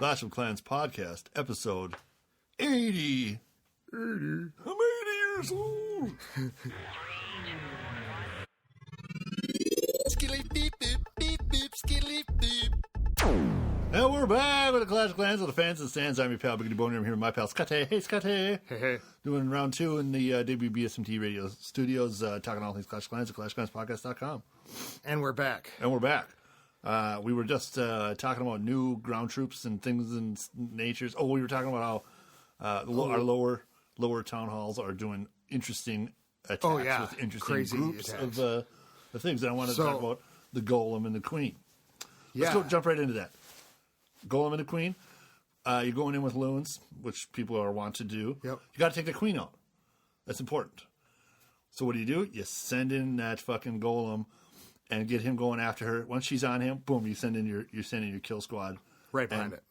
Clash of Clans podcast, episode 80. 80. I'm 80 years old. And we're back with the Clash of Clans with the fans and stands. I'm your pal, Scotty and Boneyard. I'm here with my pal, Scotty. Hey, Scotty. Hey. Doing round two in the WBSMT radio studios, talking all things Clash of Clans at ClashClansPodcast.com. And we're back. We were just talking about new ground troops and things in natures. Oh, we were talking about how our lower town halls are doing interesting attacks with interesting crazy groups attacks. of things. And I want to talk about the Golem and the Queen. Let's jump right into that. Golem and the Queen. You're going in with loons, which people are wont to do. Yep. You got to take the Queen out. That's important. So what do? You send in that fucking Golem and get him going after her. Once she's on him, boom! You send in your kill squad right behind it.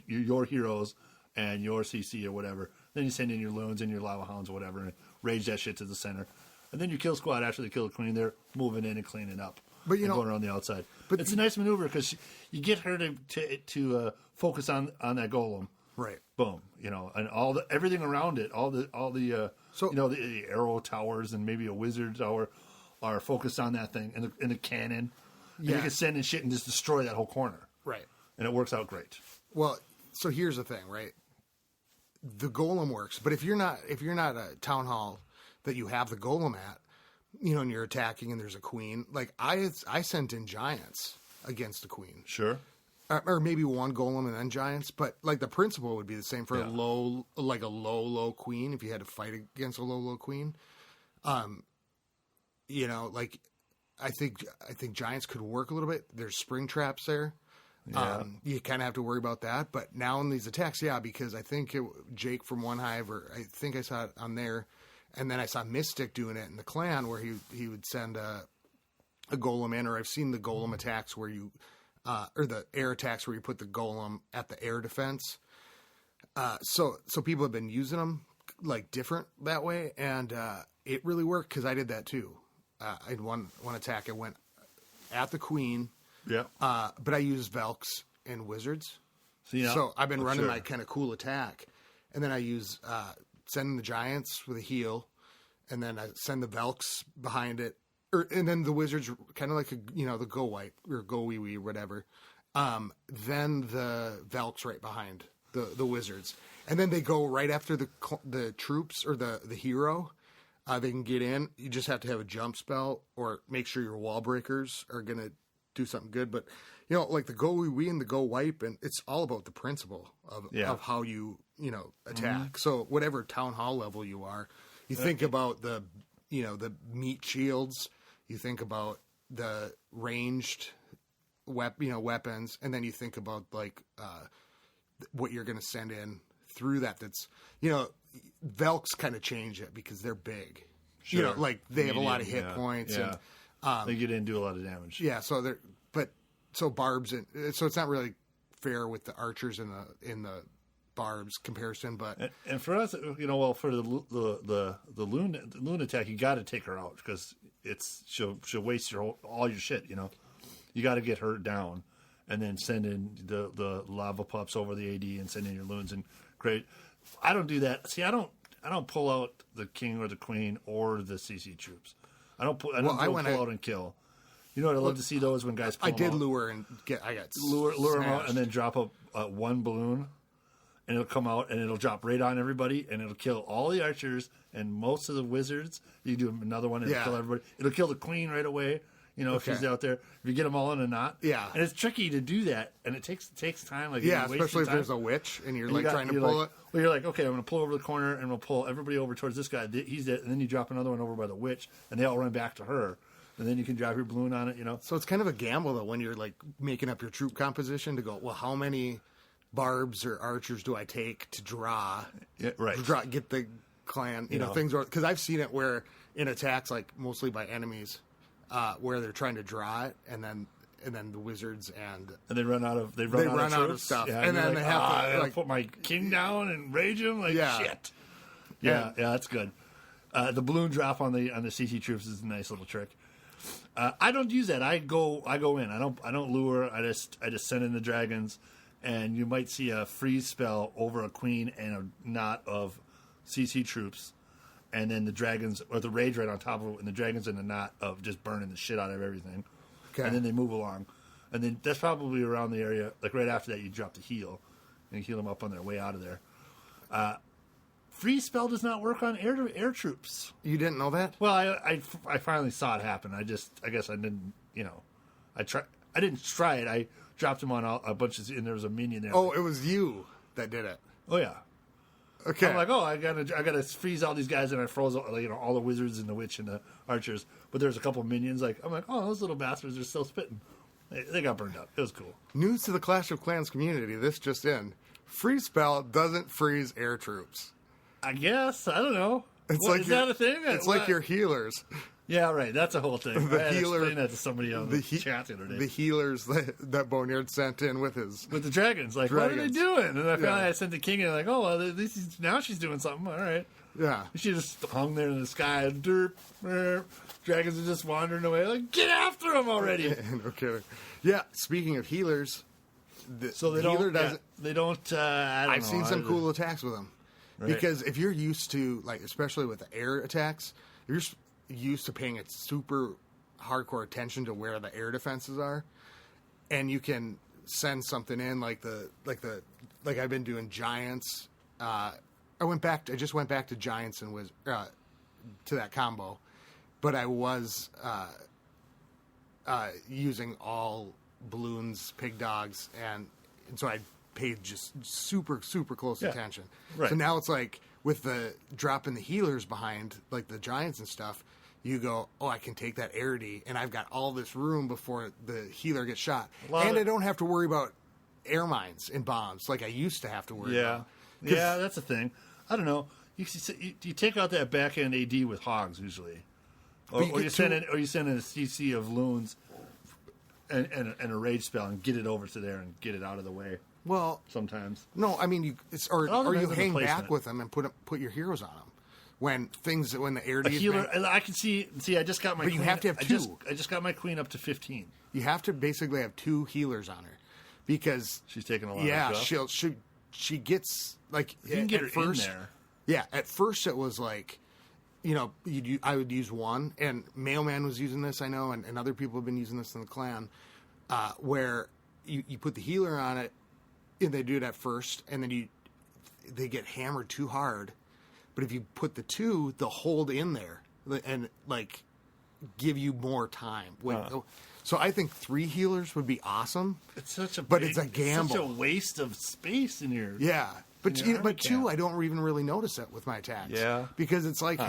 Your heroes and your CC or whatever. Then you send in your loons and your lava hounds or whatever, and rage that shit to the center. And then your kill squad, after they kill the Queen, they're moving in and cleaning up. But going around the outside. But it's a nice maneuver because you get her to focus on that Golem. Right. Boom. And everything around it, the arrow towers and maybe a wizard tower are focused on that thing and the cannon. And you can send in shit and just destroy that whole corner. Right. And it works out great. Well, so here's the thing, right? The Golem works, but if you're not a town hall that you have the Golem at, and you're attacking and there's a Queen, like I sent in giants against the Queen. Sure. Or maybe one Golem and then giants, but like the principle would be the same for a low Queen if you had to fight against a low Queen. Like I think giants could work a little bit. There's spring traps there. Yeah. You kind of have to worry about that. But now in these attacks, because I think Jake from One Hive, or I think I saw it on there, and then I saw Mystic doing it in the clan where he would send a Golem in, or I've seen the Golem attacks where you, or the air attacks where you put the Golem at the air defense. So people have been using them like different that way, and it really worked because I did that too. I had one attack. I went at the Queen. Yeah. But I use Velks and Wizards. Yeah. So I've been running my kind of cool attack. And then I use sending the Giants with a heal. And then I send the Velks behind it. And then the Wizards, kind of like, the Go White or Go Wee Wee, whatever. Then the Velks right behind the Wizards. And then they go right after the troops or the hero. They can get in. You just have to have a jump spell or make sure your wall breakers are going to do something good. But like the Go Wee Wee and the Go Wipe, and it's all about the principle of how you attack. Mm-hmm. So whatever town hall level you are, you think about the meat shields, you think about the ranged weapons, and then you think about like what you're going to send in through that. That's Velks kind of change it because they're big. Sure. Like they have a lot of hit points and they get in and do a lot of damage. Yeah, so barbs, and so it's not really fair with the archers in the barbs comparison, but and for us, for the loon attack, you got to take her out because she'll waste all your shit. You got to get her down, and then send in the lava pups over the AD and send in your loons and great. I don't do that. See, I don't pull out the king or the queen or the CC troops. I don't pull out and kill. What I love to see those when guys pull I did out. lure and lure them out and then drop one balloon, and it'll come out and it'll drop right on everybody and it'll kill all the archers and most of the wizards. You do another one and it'll kill everybody. It'll kill the queen right away. If she's out there, if you get them all in a knot. Yeah. And it's tricky to do that, and it takes time. Like especially if there's a witch and you're trying to pull it. Well, you're like, okay, I'm going to pull over the corner and we'll pull everybody over towards this guy. He's dead, and then you drop another one over by the witch, and they all run back to her, and then you can drop your balloon on it. So it's kind of a gamble though when you're like making up your troop composition to go. Well, how many barbs or archers do I take to draw? Yeah, right. Get the clan. Things because I've seen it where in attacks like mostly by enemies. Where they're trying to draw it, and then the wizards and they run out of stuff, yeah, and then they have to put my king down and rage him shit. Yeah, that's good. The balloon drop on the CC troops is a nice little trick. I don't use that. I go in. I don't lure. I just send in the dragons, and you might see a freeze spell over a queen and a knot of CC troops, and then the dragons or the rage right on top of it, and the dragons in a knot of just burning the shit out of everything. Okay. And then they move along, and then that's probably around the area. Like right after that, you drop the heal, and you heal them up on their way out of there. Freeze spell does not work on air troops. You didn't know that? Well, I finally saw it happen. I guess I didn't, I didn't try it. I dropped them on a bunch of, and there was a minion there. Oh, it was you that did it. Oh yeah. Okay. I'm like, I gotta freeze all these guys, and I froze all the wizards and the witch and the archers. But there's a couple minions. I'm like, those little bastards are still spitting. They got burned up. It was cool. News to the Clash of Clans community. This just in: freeze spell doesn't freeze air troops. I guess I don't know. Is that a thing? It's like your healers. Yeah, right. That's a whole thing. The I had to healer- explain that to somebody on the chat the other day. The healers that Boneyard sent in with the dragons. Like, what are they Dragons. doing? And I finally Yeah. I sent the king, and like, now she's doing something. All right. Yeah. She just hung there in the sky. Derp, derp. Dragons are just wandering away. Like, get after them already. No kidding. Yeah. Speaking of healers, So they healer don't. doesn't. They don't. I don't I've know. seen some cool attacks with them. Right. Because if you're used to, especially with the air attacks, if you're used to paying it super hardcore attention to where the air defenses are, and you can send something in like I've been doing giants. I just went back to giants and to that combo, but I was using all balloons, pig dogs, and so I paid just super, super close attention. Right. So now it's like with the dropping the healers behind, like the giants and stuff, you go, I can take that airity, and I've got all this room before the healer gets shot. And I don't have to worry about air mines and bombs like I used to have to worry about. Yeah, that's the thing. I don't know. You take out that back end AD with hogs usually, or you send in a CC of loons and a rage spell and get it over to there and get it out of the way. Well, sometimes no. I mean, you depends on hang the back placement. with them and put your heroes on them when the air a healer. I can see. I just got my. But you queen, have to have two. I just got my queen up to 15. You have to basically have two healers on her because She's taking a lot. yeah, of stuff. she gets like You can get her first, in there. Yeah, at first it was like, I would use one, and Mailman was using this, I know, and other people have been using this in the clan, where you put the healer on it, and they do it at first, and then they get hammered too hard. But if you put the two, they'll hold in there and give you more time. So I think 3 healers would be awesome. It's such a it's a gamble. It's such a waste of space in your. Yeah, but in your army 2, camp. I don't even really notice it with my attacks. Yeah. because it's like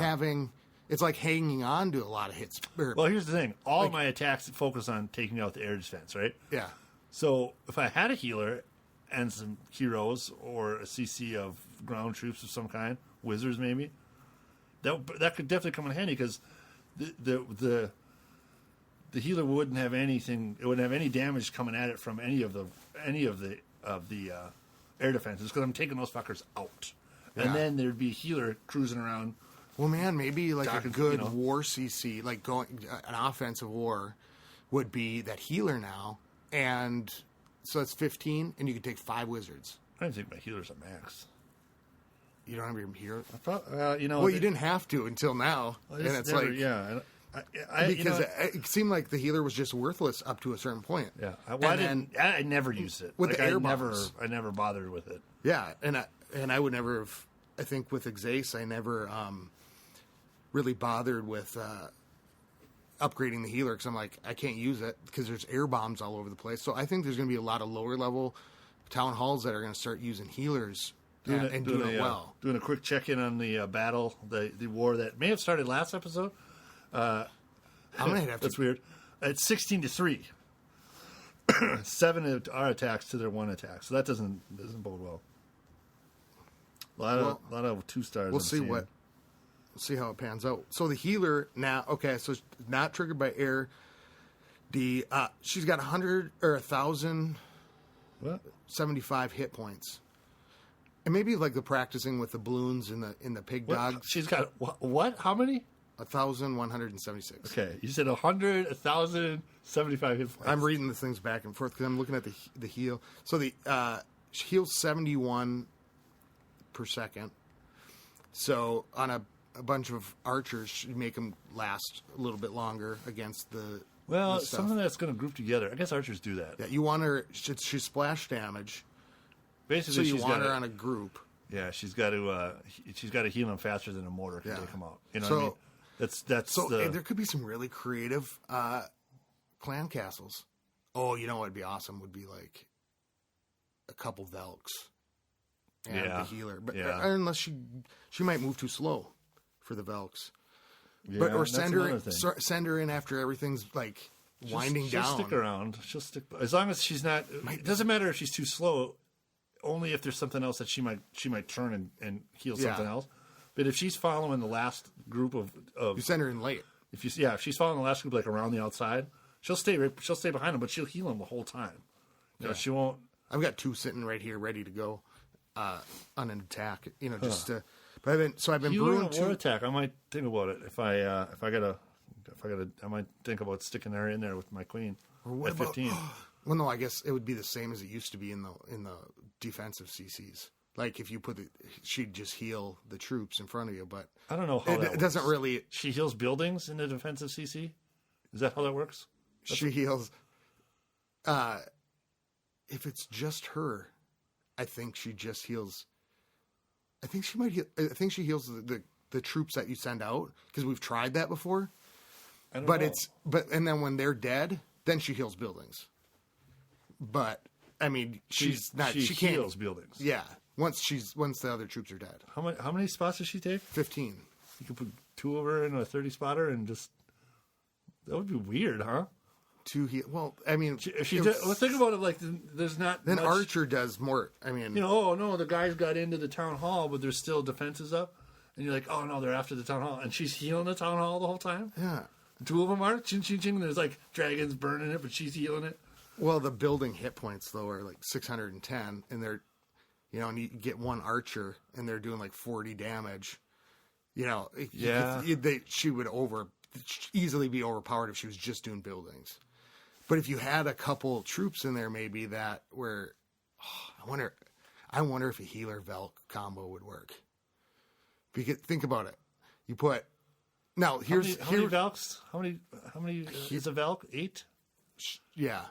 it's like hanging on to a lot of hits. Well, here's the thing. All of my attacks focus on taking out the air defense, right? Yeah. So if I had a healer and some heroes or a CC of ground troops of some kind, wizards maybe, that could definitely come in handy because the healer wouldn't have anything. It wouldn't have any damage coming at it from any of the air defenses because I'm taking those fuckers out, and then there'd be a healer cruising around. Well, man, maybe a good you know. war CC, an offensive war, would be that healer now, and so that's 15, and you can take 5 wizards. I don't think my healer's at max. You don't have your hero. I thought, you didn't have to until now, and it's never, like yeah. because it seemed like the healer was just worthless up to a certain point. Yeah, I never used it. With the air bombs. I never bothered with it. Yeah, and I would never have. I think with Exace, I never really bothered with upgrading the healer because I'm like, I can't use it because there's air bombs all over the place. So I think there's going to be a lot of lower level town halls that are going to start using healers doing it well. Doing a quick check in on the battle, the war that may have started last episode. I'm gonna have to. That's weird. It's 16-3. 7 of our attacks to their 1 attack, so that doesn't bode well. A lot of 2 stars. We'll see how it pans out. So the healer now, okay, so it's not triggered by air. She's got 100 or 1,075 hit points, and maybe the practicing with the balloons and the pig dogs. She's got what? How many? 1,176. Okay, you said 100, 1,075 hit points. I'm reading the things back and forth because I'm looking at the heal. So the she heals 71 per second. So on a bunch of archers, you make them last a little bit longer against the. Well, the stuff. something that's going to group together. I guess archers do that. Yeah, you want her. She's splash damage. Basically, So you she's want got her on a group. Yeah, she's got to heal them faster than a mortar can take them out. You know So- what I mean? That's So the. there could be some really creative clan castles. Oh, you know what would be awesome would be like a couple Velks and Yeah, the healer. But yeah. unless she might move too slow for the Velks. Yeah, But or that's send her another thing. send her in after everyth's like winding she'll down. stick around. She'll stick as long as she's not. It doesn't matter if she's too slow. Only if there's something else that she might turn and heal something else. But if she's following the last group of You send her in late. if she's following the last group like around the outside, she'll stay behind them, but she'll heal them the whole time. You know, she won't. I've got two sitting right here ready to go on an attack. You know, just to. But I've been You brewing want a war two. attack? I might think about it if I I might think about sticking her in there with my queen what at about- 15. Well, no, I guess it would be the same as it used to be in the defensive CCs. Like if you she'd just heal the troops in front of you, but I don't know how that it doesn't works. really. She heals buildings in the defensive CC. Is that how that works? She heals. If it's just her, I think she just heals. I think she might heal. I think she heals the troops that you send out because we've tried that before. I don't But know. and then when they're dead, then she heals buildings. But I mean, she's not. She can't heals buildings. Yeah, once the other troops are dead. How many spots does she take? 15. You could put two of her in a 30 spotter and just that would be weird, huh? To heal. Well, I mean, If she did, well, think about it like there's not then much, Archer does more. I mean, you know, oh no, the guys got into the town hall, but there's still defenses up, and you're like, oh no, they're after the town hall, and she's healing the town hall the whole time. yeah. Two of them are ching ching ching. There's like dragons burning it, but she's healing it. Well, the building hit points though are like 610, and they're, you know, and you get one archer, and they're doing like 40 damage. You know, Yeah. she would easily be overpowered if she was just doing buildings. But if you had a couple troops in there, maybe that were, I wonder if a healer Velk combo would work. Because think about it, you put now How many here, Valks? How many is a Valk? 8. yeah.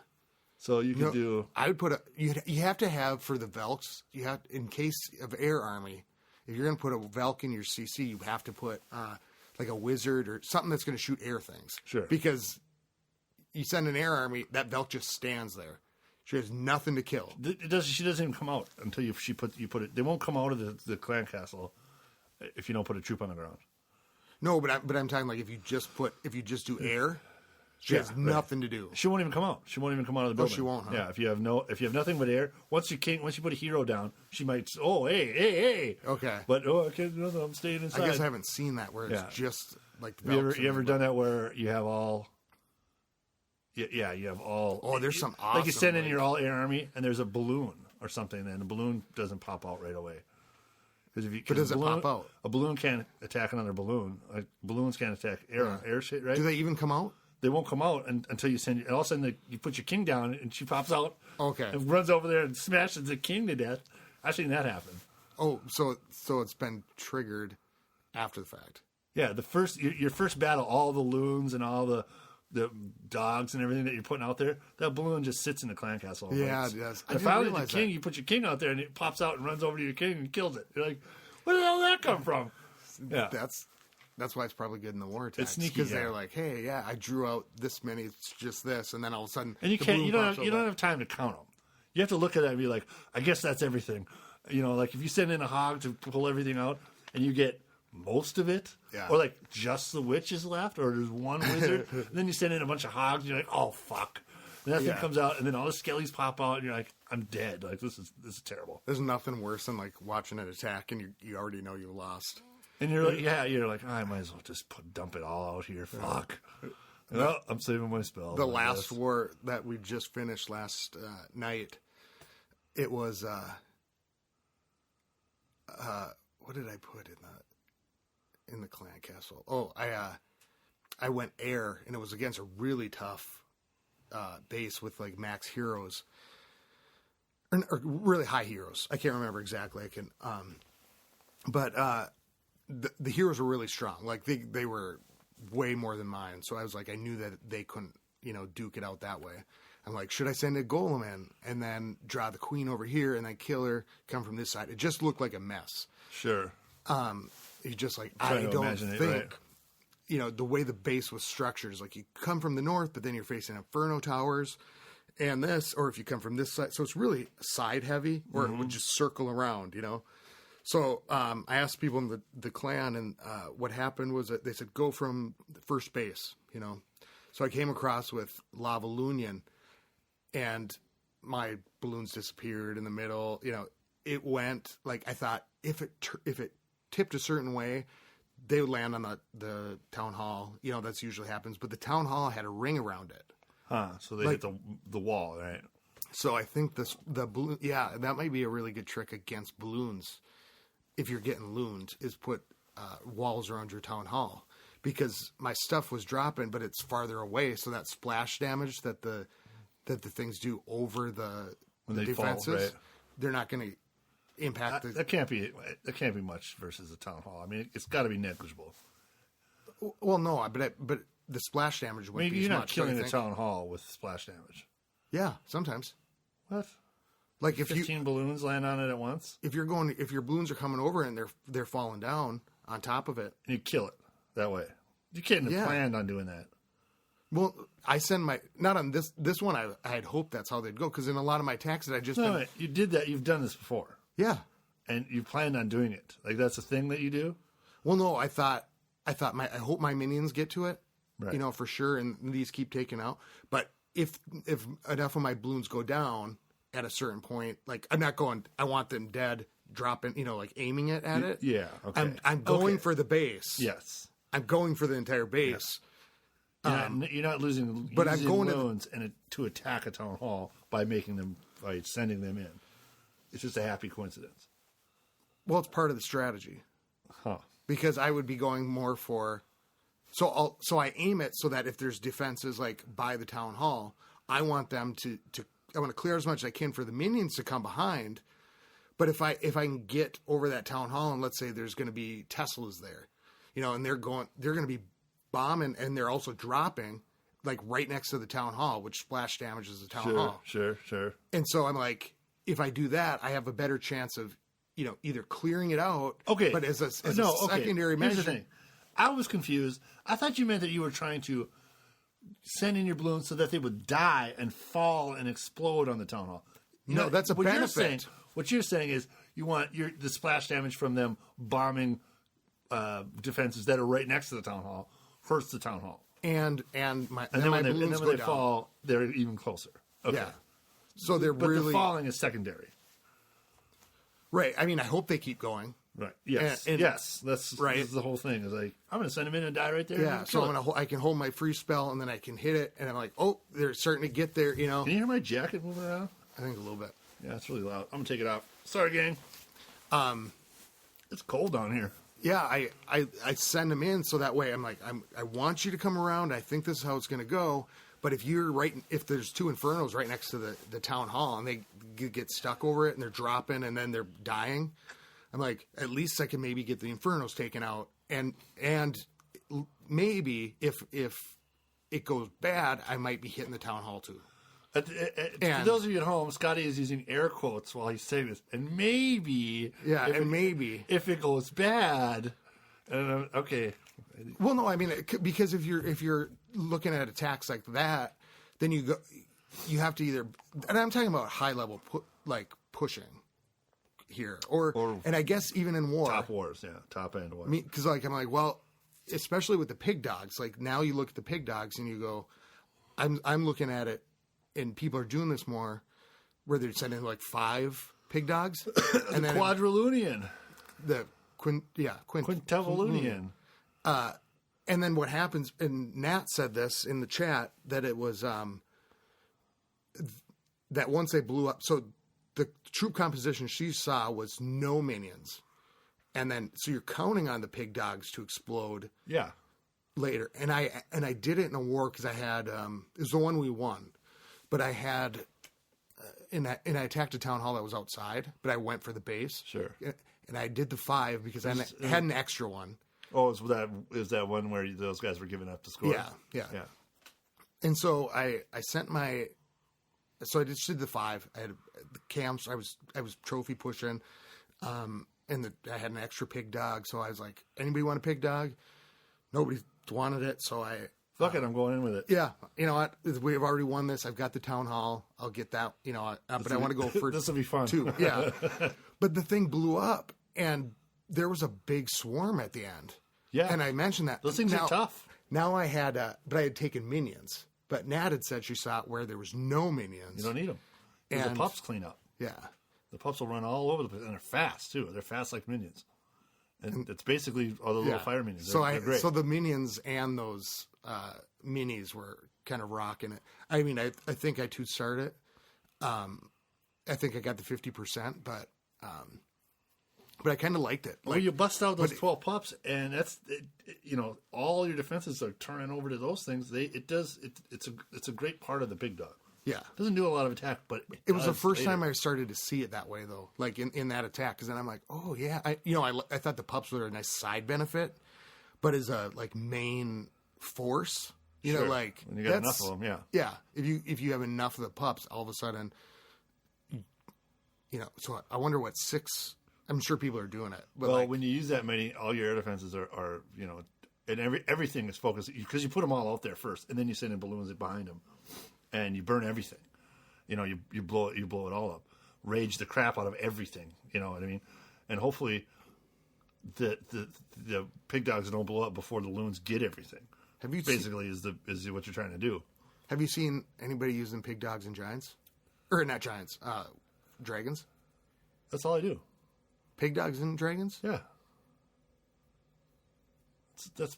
So you could No, do. I would put you have to have for the Velks, you have in case of air army, if you're going to put a Velk in your CC, you have to put like a wizard or something that's going to shoot air things. Sure. Because you send an air army, that Velk just stands there. She has nothing to kill. She doesn't even come out until you put it. They won't come out of the clan castle if you don't put a troop on the ground. No, but I'm talking like if you just do air, she has nothing to do. She won't even come out. She won't even come out of the building. she won't, huh? Yeah, if you have nothing but air, once you put a hero down, she might. Oh, hey. Okay. But I can't do nothing. I'm staying inside. I guess I haven't seen that where it's Yeah. just like the You Velks in ever there, done that where you have all? Yeah, you have all. Oh, there's some like you awesome, send in like- your all air army, and there's a balloon or something, and the balloon doesn't pop out right away. Because But does it pop out? A balloon can't attack another balloon. Like balloons can't attack air shit, right? Do they even come out? They won't come out until you send. And all of a sudden, you put your king down, and she pops out. Okay. And runs over there and smashes the king to death. I've seen that happen. Oh, so it's been triggered after the fact. Yeah, your first battle, all the loons and all the dogs and everything that you're putting out there, that balloon just sits in the clan castle. and Yeah, waits. it does. I And didn't finally, the realize king, that. you put your king out there, and it pops out and runs over to your king and kills it. You're like, where the hell did that come from? Yeah, That's why it's probably good in the war attacks. sneaky, because yeah. they're like, hey, yeah, I drew out this many. It's just this, and then all of a sudden, and you the can't. balloon You don't. pops Have, you over. don't have time to count them. You have to look at it and be like, I guess that's everything. You know, like if you send in a hog to pull everything out, and you get most of it, Yeah. or like just the witch is left, or there's one wizard, and then you send in a bunch of hogs, and you're like, oh fuck. And that thing Yeah. comes out, and then all the skellies pop out, and you're like, I'm dead. Like this is terrible. There's nothing worse than like watching an attack and you already know you lost. And you're like, you're like, I might as well just dump it all out here. Fuck. Well, I'm saving my spell. The last war that we just finished last night, it was what did I put in the clan castle. Oh, I went air, and it was against a really tough base with like max heroes or really high heroes. I can't remember exactly. But the heroes were really strong. Like they were way more than mine. So I was like, I knew that they couldn't, duke it out that way. I'm like, should I send a golem in and then draw the queen over here and then kill her, come from this side? It just looked like a mess. Sure. He's just like, I don't think, right. The way the base was structured is like you come from the north, but then you're facing Inferno towers and this, or if you come from this side. So it's really side heavy where it would just circle around, So I asked people in the clan, and what happened was that they said, go from the first base, So I came across with Lava Lunion, and my balloons disappeared in the middle. It went like I thought if it tipped a certain way, they would land on the town hall. That's usually happens. But the town hall had a ring around it. Huh. So they hit the wall, right? So I think the balloon, that might be a really good trick against balloons. If you're getting looned, is put walls around your town hall, because my stuff was dropping, but it's farther away. So that splash damage that the things do over the defenses, fall, right. They're not going to impact that can't be much versus the town hall. I mean, it's got to be negligible. Well, no, but the splash damage wouldn't be as much. You're not killing the town hall with splash damage. Yeah, sometimes. What? Like if 15 balloons land on it at once? If your balloons are coming over and they're falling down on top of it, and you kill it that way. You couldn't have planned on doing that. Well, I send not on this one. I had hoped that's how they'd go, because in a lot of my attacks that I just you did that. You've done this before. Yeah, and you planned on doing it. Like that's a thing that you do. Well, no, I thought I hope my minions get to it, right. For sure, and these keep taking out. But if enough of my balloons go down at a certain point, like I'm not going, I want them dead, dropping, like aiming it at it. Yeah, okay. I'm going for the base. Yes, I'm going for the entire base. Yeah. You're not losing, but I'm going loans to attack a town hall by sending them in. It's just a happy coincidence. Well, it's part of the strategy. Huh? Because I would be going more for, so I aim it so that if there's defenses like by the town hall, I want them I want to clear as much as I can for the minions to come behind. But if I can get over that town hall, and let's say there's going to be Teslas there, and they're going to be bombing, and they're also dropping like right next to the town hall, which splash damages the town hall. Sure. And so I'm like, if I do that, I have a better chance of, either clearing it out. Okay. But as a secondary measure. Here's the thing. I was confused. I thought you meant that you were trying to send in your balloons so that they would die and fall and explode on the town hall. No, that's a benefit. What you're saying is you want the splash damage from them bombing defenses that are right next to the town hall hurts the town hall. And then when they fall, they're even closer. Okay. Yeah. So but the falling is secondary. Right. I mean, I hope they keep going. Right. Yes. Yes. That's right. This is the whole thing. Is like, I'm going to send them in and die right there. Yeah. So I can hold my free spell, and then I can hit it, and I'm like, oh, they're starting to get there. Can you hear my jacket moving around? I think a little bit. Yeah, it's really loud. I'm gonna take it off. Sorry, gang. It's cold down here. Yeah, I send them in so that way I'm like, I want you to come around. I think this is how it's going to go. But if there's two Infernos right next to the town hall and they get stuck over it and they're dropping and then they're dying, I'm like, at least I can maybe get the Infernos taken out. And maybe if it goes bad, I might be hitting the town hall too. For those of you at home, Scotty is using air quotes while he's saying this. And maybe... Yeah, maybe. If it goes bad... okay. Well, no, I mean, because if you're looking at attacks like that, then you have to either... And I'm talking about high-level pushing here. And I guess even in war... Top wars, yeah. Top-end wars. Because I'm like, well, especially with the pig dogs, like now you look at the pig dogs and you go... I'm looking at it, and people are doing this more, where they're sending like 5 pig dogs, and then Quadrilunion, the Quintilunion, and then what happens? And Nat said this in the chat that it was that once they blew up, so the troop composition she saw was no minions, And then, so you're counting on the pig dogs to explode Yeah. later. And I did it in a war because I had, it was the one we won, but I had, and I attacked a town hall that was outside, but I went for the base. Sure. And I did the 5 because I had an extra one. Oh, is that one where those guys were giving up the score? Yeah. And so I just did the 5. I had the camps. I was trophy pushing. And I had an extra pig dog, so I was like, anybody want a pig dog? Nobody wanted it, so Fuck it, I'm going in with it. yeah, you know what? We've already won this. I've got the town hall. I'll get that, but I want to go for This will be fun. 2. Yeah. But the thing blew up, and there was a big swarm at the end. Yeah. And I mentioned that. Those things are tough. Now I had, but I had taken minions. But Nat had said she saw it where there was no minions. You don't need them. And the pups clean up. Yeah. The pups will run all over the place, and they're fast too. They're fast like minions, and it's basically all the little fire minions. They're great. So the minions and those minis were kind of rocking it. I mean, I think I 2-starred it. I think I got the 50%, but I kind of liked it. Well, you bust out those 12 pups, and that's all your defenses are turning over to those things. It's a great part of the big dog. Yeah. Doesn't do a lot of attack, but it was the first time I started to see it that way, though, like in that attack. Because then I'm like, oh, yeah. I thought the pups were a nice side benefit, but as a, main force, Sure. When you got enough of them, yeah. Yeah. If you have enough of the pups, all of a sudden, so I wonder what 6... I'm sure people are doing it. But when you use that many, all your air defenses are and everything is focused, because you put them all out there first, and then you send in balloons behind them. And you burn everything, you blow it all up, rage the crap out of everything. You know what I mean? And hopefully, the pig dogs don't blow up before the loons get everything. Have you basically is what you're trying to do? Have you seen anybody using pig dogs and giants, or not giants, dragons? That's all I do. Pig dogs and dragons? Yeah.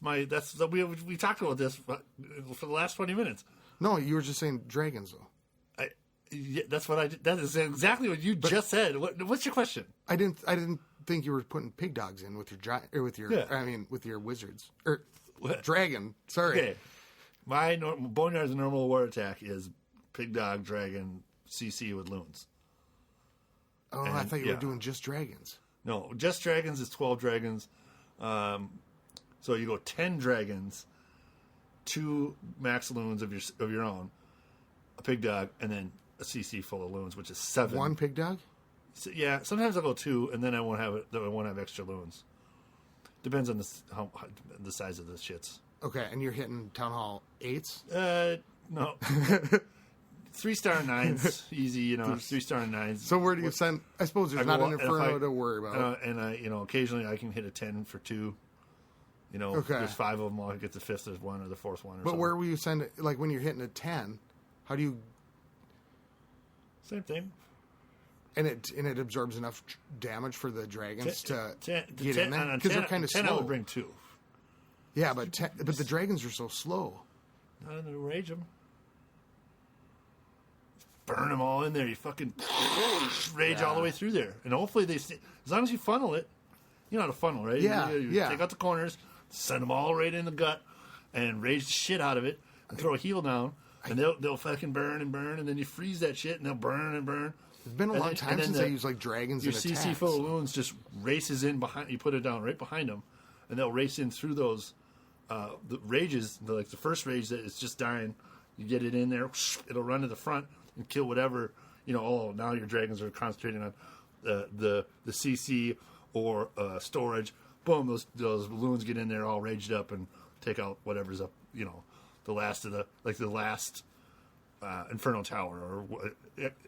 We talked about this for the last 20 minutes. No, you were just saying dragons, though. That's what I did. That is exactly what you just said. What's your question? I didn't think you were putting pig dogs in with your giant, or with your. Yeah. I mean, with your wizards or dragon. Sorry. Okay. My Boneyard's normal war attack is pig dog, dragon, CC with loons. Oh, I thought you were doing just dragons. No, just dragons is 12 dragons. So you go 10 dragons, 2 max loons of your own, a pig dog, and then a CC full of loons, which is 7. 1 pig dog? So, yeah, sometimes I'll go 2, and then I won't have extra loons. Depends on the size of the shits. Okay, and you're hitting Town Hall 8s? No. 3-star 9s, easy, 3-star 9s. So where do you send? I suppose there's not an Inferno to worry about. And I, occasionally I can hit a 10 for 2. Okay. There's 5 of them. I'll get the 5th or 1 or the 4th one. But where will you send it? Like when you're hitting a 10, how do you? Same thing. And it absorbs enough damage for the dragons to get in there, because they're kind of slow. 10 I would bring 2. Yeah, but the dragons are so slow. Not in the rage them. Burn them all in there. You fucking rage all the way through there, and hopefully they stay. As long as you funnel it, you know how to funnel, right? Yeah, you take out the corners, send them all right in the gut, and rage the shit out of it, and throw a heal down, and they'll fucking burn, and then you freeze that shit, and they'll burn and burn. It's been a long time since I used dragons. Your in CC attacks. full of loons just races in behind. You put it down right behind them, and they'll race in through those the rages. The first rage that is just dying, you get it in there, it'll run to the front and kill whatever. Now your dragons are concentrating on the CC or storage. Boom, those loons get in there all raged up and take out whatever's up. The last of the last Inferno Tower or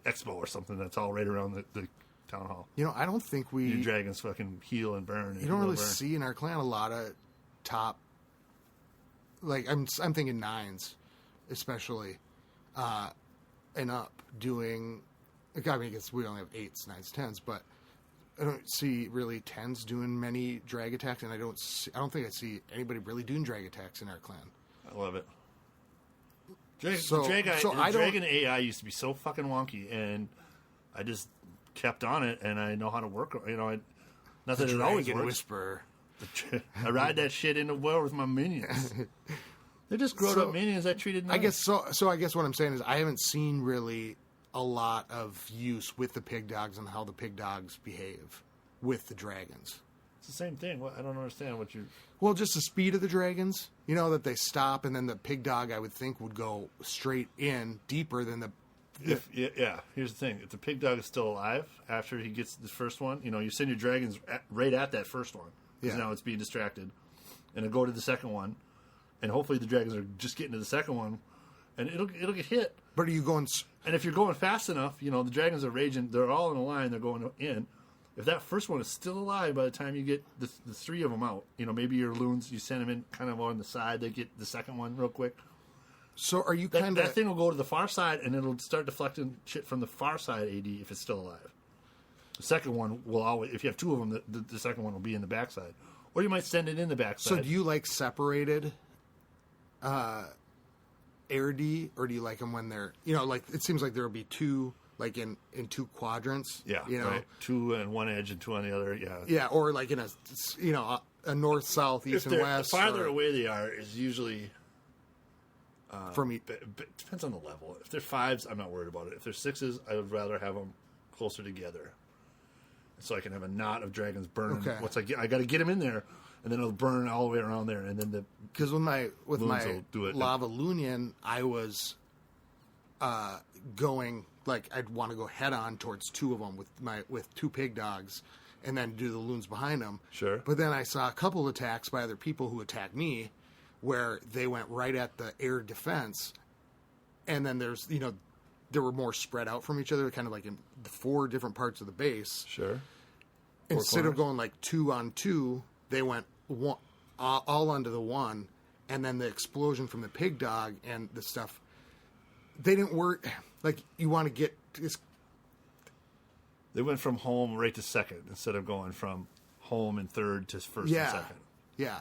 Expo or something that's all right around the town hall. I don't think your dragons fucking heal and burn. You don't really see in our clan a lot of top. I'm thinking 9s, especially, and up doing. I guess we only have 8s, 9s, 10s, but I don't see really 10s doing many drag attacks, and I don't think I see anybody really doing drag attacks in our clan. I love it. Dragon AI used to be so fucking wonky, and I just kept on it, and I know how to work. Not that it always Dragon works. Whisperer. I ride that shit in the well with my minions. They're just grown up minions I treated nice. I guess so. So I guess what I'm saying is I haven't seen really a lot of use with the pig dogs and how the pig dogs behave with the dragons. It's the same thing. I don't understand what you. Well, just the speed of the dragons. You know that they stop, and then the pig dog I would think would go straight in deeper than the. Yeah, here's the thing. If the pig dog is still alive after he gets the first one, you send your dragons right at that first one. Because now it's being distracted. And it'll go to the second one. And hopefully the dragons are just getting to the second one. And it'll get hit. But are you going... And if you're going fast enough, the dragons are raging. They're all in a line. They're going in. If that first one is still alive by the time you get the three of them out, maybe your loons, you send them in kind of on the side. They get the second one real quick. So are you kind of... That thing will go to the far side, and it'll start deflecting shit from the far side AD if it's still alive. The second one will always... If you have two of them, the second one will be in the backside. Or you might send it in the backside. So do you like separated air D, or do you like them when they're... like it seems like there will be two, like in two quadrants. Yeah, right. Two on one edge and two on the other, yeah. Yeah, or like in a north, south, east, and west. The farther away they are is usually... from each... depends on the level. If they're fives, I'm not worried about it. If they're sixes, I would rather have them closer together. So I can have a knot of dragons burning. Okay. Once I got to get them in there, and then it'll burn all the way around there, and then because with my do it. Lava Lunian, I was going like I'd want to go head on towards two of them with two pig dogs, and then do the loons behind them. Sure. But then I saw a couple attacks by other people who attacked me, where they went right at the air defense, and then there's they were more spread out from each other, kind of like in the four different parts of the base. Sure. Instead of going like 2 on 2, they went one, all onto the one, and then the explosion from the pig dog and the stuff. They didn't work. Like you want to get. They went from home right to second instead of going from home and third to first and second. Yeah,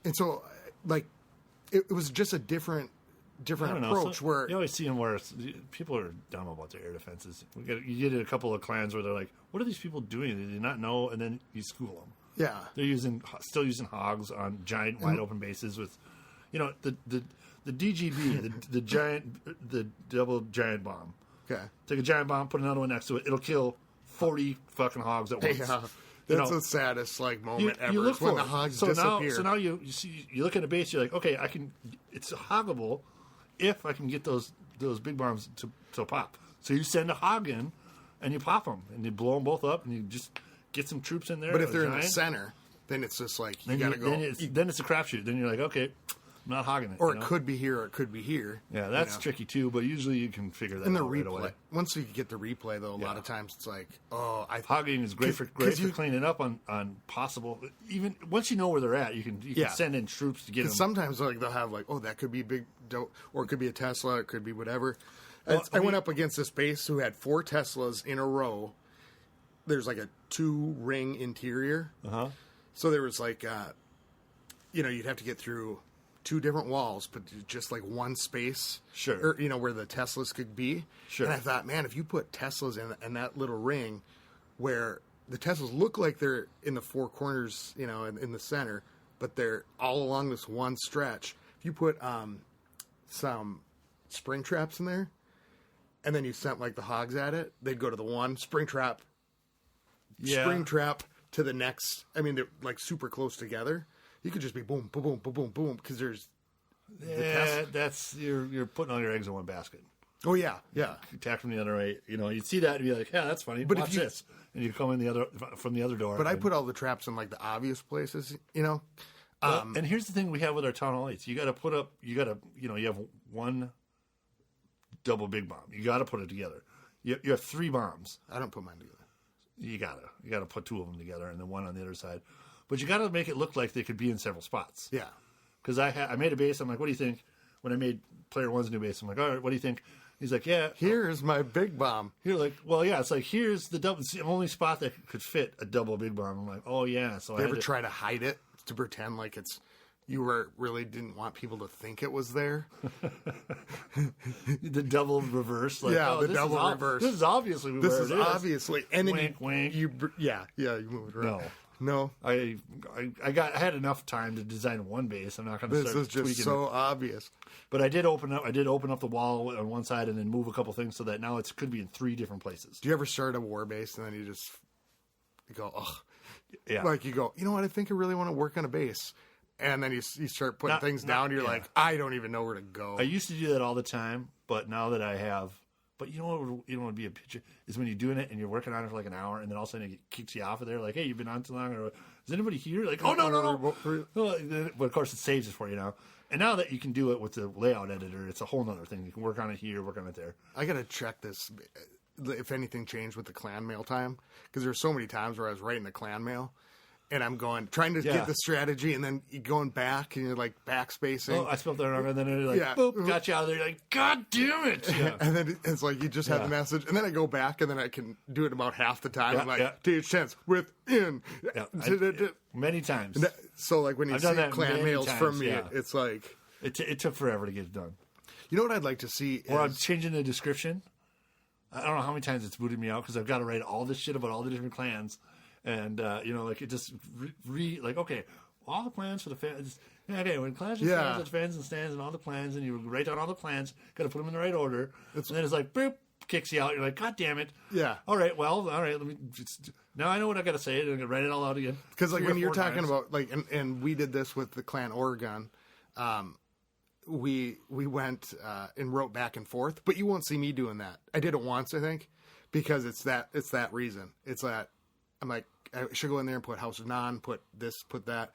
and so like it was just a different approach. So where you always see them where people are dumb about their air defenses. You get in a couple of clans where they're like, "What are these people doing? They do not know," and then you school them. Yeah, they're still using hogs on giant wide open bases with, the DGB, the double giant bomb. Okay, take a giant bomb, put another one next to it. It'll kill 40 fucking hogs at once. Yeah. That's the saddest moment ever. You look when for the hogs disappear. disappear. So now you look at a base. You're like, okay, it's hoggable if I can get those big bombs to pop. So you send a hog in, and you pop them, and you blow them both up, and you just get some troops in there. But if they're in the center, then it's just like you got to go. Then it's a crapshoot. Then you're like, okay, I'm not hogging it. Or it could be here, or it could be here. Yeah, that's tricky too. But usually you can figure that out right away. Once you get the replay, though, a lot of times it's like, hogging is great for cleaning up on possible. Even once you know where they're at, you can send in troops to get them. Sometimes they'll have that could be big, or it could be a Tesla, it could be whatever. Well, I went up against this base who had 4 Teslas in a row. There's like a 2-ring interior. Uh-huh. So there was like, you'd have to get through 2 different walls, but just like one space. Sure. Or, where the Teslas could be. Sure. And I thought, man, if you put Teslas in that little ring where the Teslas look like they're in the 4 corners, in the center, but they're all along this one stretch. If you put some spring traps in there, and then you sent like the hogs at it, they'd go to the one spring trap to the next. I mean, they're like super close together. You could just be boom, boom, boom, boom, boom, boom, because there's. That's you're putting all your eggs in one basket. Oh yeah. Attack from the other way. You'd see that and be like, yeah, that's funny. But watch this, and you come in from the other door. But I put all the traps in like the obvious places, Well, and here's the thing we have with our town hall lights. You got to put up. You have one double big bomb. You got to put it together. You have 3 bombs. I don't put mine together. You gotta put 2 of them together and then one on the other side. But you gotta make it look like they could be in several spots. Yeah. Because I made a base. I'm like, what do you think? When I made player 1's new base, I'm like, all right, what do you think? He's like, yeah. Here's my big bomb. You're like, well, yeah. It's like here's the double. It's the only spot that could fit a double big bomb. I'm like, oh yeah. So you ever try to hide it to pretend like you really didn't want people to think it was there? The double reverse. Like, the double reverse. This is obviously where it is. Obviously. And then wink. you move it around. No. I had enough time to design one base. I'm not going to This start is just tweaking so it. obvious. But I did open up the wall on one side and then move a couple things so that now it could be in 3 different places. Do you ever start a war base and then you go, ugh. Yeah. Like you go, you know what? I think I really want to work on a base. And then you start putting things down. You're like, I don't even know where to go. I used to do that all the time, but now that I have, but you know what would be a picture is when you're doing it and you're working on it for like an hour, and then all of a sudden it kicks you off of there, like, hey, you've been on too long, or is anybody here? Like, oh no. But of course it saves it for you now. And now that you can do it with the layout editor, it's a whole nother thing. You can work on it here, work on it there. I gotta check this if anything changed with the clan mail time, because there's so many times where I was writing the clan mail. And I'm trying to get the strategy, and then you're going back, and you're like backspacing. Oh, I spelled that wrong, and then it's like, boop, got you out of there. You're like, God damn it! Yeah. And then it's like you just have the message, and then I go back, and then I can do it about half the time. I'm like, TH chance within. Yeah, many times. So like when you see clan mails from me, it's like it took forever to get it done. You know what I'd like to see? Or I'm changing the description. I don't know how many times it's booted me out because I've got to write all this shit about all the different clans. And, like, it just like, okay, all the plans for the fans. Yeah, okay, when clans and stands, there's fans and stands and all the plans, and you write down all the plans, got to put them in the right order. And then it's like, boop, kicks you out. You're like, God damn it. Yeah. All right, let me now I know what I got to say. I'm going to write it all out again. Because, like, when you're talking about, like, and we did this with the Clan Oregon, we went and wrote back and forth, but you won't see me doing that. I did it once, I think, because it's that reason. It's that I'm like, I should go in there and put House of Non, put this, put that.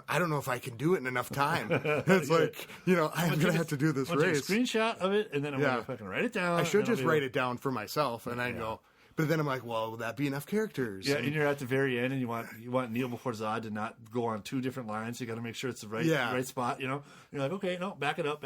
I don't know if I can do it in enough time. It's like, I'm going to have to do this race. Take a screenshot of it, and then I'm going to fucking write it down. I should just write it down for myself, and I go, but then I'm like, well, will that be enough characters? Yeah, and you're at the very end, and you want Neil before Zod to not go on 2 different lines. You got to make sure it's the right spot, You're like, okay, no, back it up,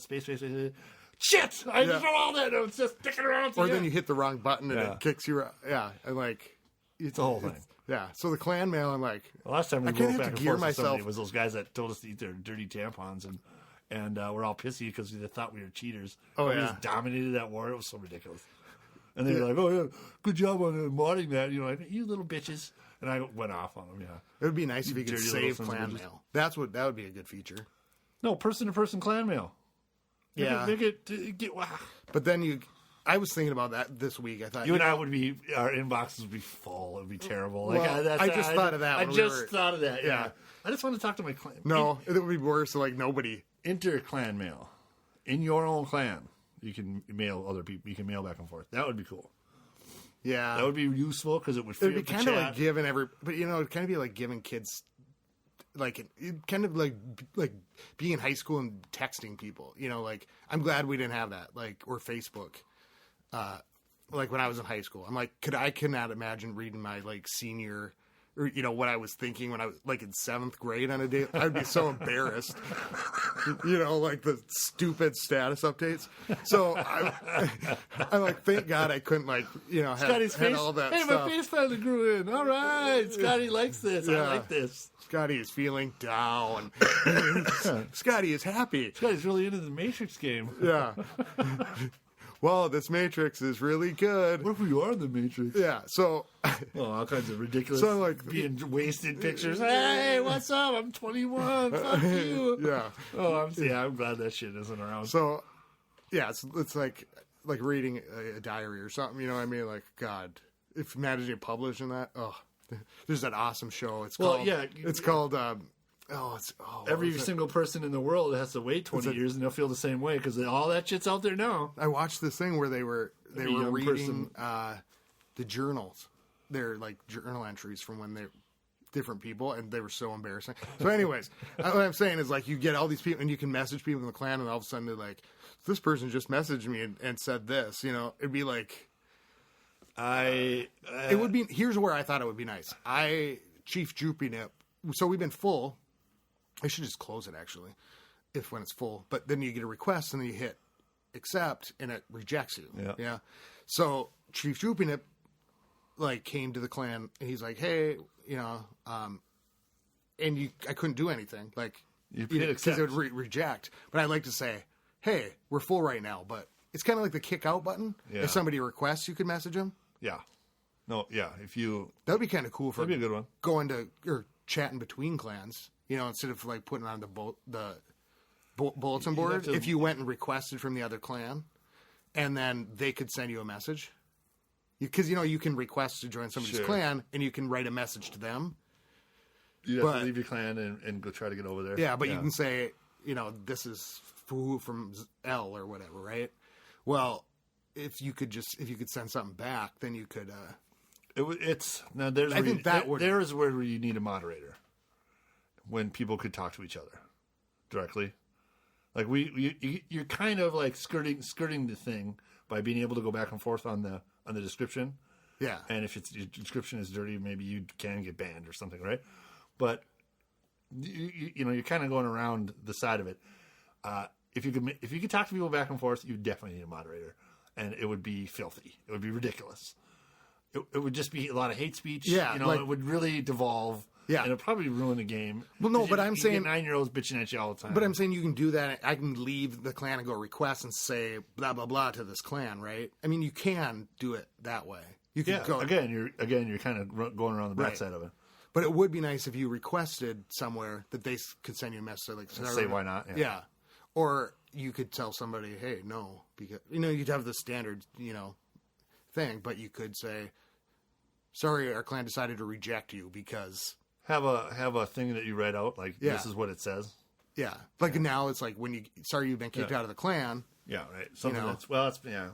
space. Shit! I just wrote all that, and it's just sticking around. Or then you hit the wrong button, and it kicks you out. Yeah, and like... It's the whole thing. Yeah. So the clan mail, I'm like, last time we wrote back and forth with somebody was those guys that told us to eat their dirty tampons, and we're all pissy because they thought we were cheaters. Oh, we just dominated that war. It was so ridiculous. And they were like, "Oh yeah, good job on modding that." Like, you little bitches. And I went off on them. Yeah. It would be nice if you could save clan mail. That would be a good feature. No, person-to-person clan mail. Make it wow. But then I was thinking about that this week. I thought you and I would be, our inboxes would be full. It would be terrible. Like, well, I just thought of that. I just thought of that. Yeah. I just want to talk to my clan. No, it would be worse. So like nobody. Inter-clan mail. In your own clan, you can mail other people. You can mail back and forth. That would be cool. Yeah. That would be useful because it would free up the chat. It would be kind of like giving but it'd kind of be like giving kids, like, kind of like being in high school and texting people. Like, I'm glad we didn't have that. Like, or Facebook. Like when I was in high school, I'm like, I cannot imagine reading my like senior, or what I was thinking when I was like in 7th grade on a day. I'd be so embarrassed, like the stupid status updates. So I'm like, thank God I couldn't like, had all that Hey, stuff. my face finally grew in. All right, Scotty likes this. Yeah. I like this. Scotty is feeling down. Scotty is happy. Scotty's really into the Matrix game. Yeah. Well, this Matrix is really good. What if we are the Matrix? Yeah, so... all kinds of ridiculous being wasted pictures. Hey, what's up? I'm 21. Fuck you. Yeah. I'm glad that shit isn't around. So, yeah, it's like reading a diary or something, you know what I mean? Like, God, if imagine publishing that, there's that awesome show. It's called... every single person in the world has to wait 20 years, and they'll feel the same way because all that shit's out there now. I watched this thing where they were reading the journals. They're like journal entries from when they're different people, and they were so embarrassing. So, anyways, what I'm saying is like you get all these people, and you can message people in the clan, and all of a sudden they're like, "This person just messaged me and said this." It'd be like, it would be. Here's where I thought it would be nice. Chief Jupinip. So we've been full. I should just close it, actually, when it's full. But then you get a request, and then you hit accept, and it rejects you. Yeah. So Chief Jupinip, came to the clan, and he's like, hey, and I couldn't do anything. Because it would reject. But I'd like to say, hey, we're full right now. But it's kind of like the kick out button. Yeah. If somebody requests, you could message them. Yeah. No, yeah. If you That would be kind of cool for that'd be a good one. going to or chatting between clans. Instead of like putting on the bulletin board, if you went and requested from the other clan, and then they could send you a message. Because you can request to join somebody's clan, and you can write a message to them. You have to leave your clan and go try to get over there. Yeah, but you can say, this is Foo from L or whatever, right? Well, if you could send something back, then you could. There is where you need a moderator when people could talk to each other directly. Like you're kind of like skirting the thing by being able to go back and forth on the description. Yeah. And if your description is dirty, maybe you can get banned or something, right? But you're kind of going around the side of it. If you could talk to people back and forth, you definitely need a moderator, and it would be filthy. It would be ridiculous. It would just be a lot of hate speech. Yeah, it would really devolve. Yeah, and it'd probably ruin the game. Well, no, but I'm saying 9-year-olds bitching at you all the time. But I'm saying you can do that. I can leave the clan and go request and say blah blah blah to this clan, right? I mean, you can do it that way. You can go again. You're kind of going around the backside of it. But it would be nice if you requested somewhere that they could send you a message like say why not? Yeah. Or you could tell somebody, hey, no, because you'd have the standard thing, but you could say, sorry, our clan decided to reject you because. Have a thing that you read out, like this is what it says. Yeah, like now it's like when you've been kicked out of the clan. Yeah, right. Something I don't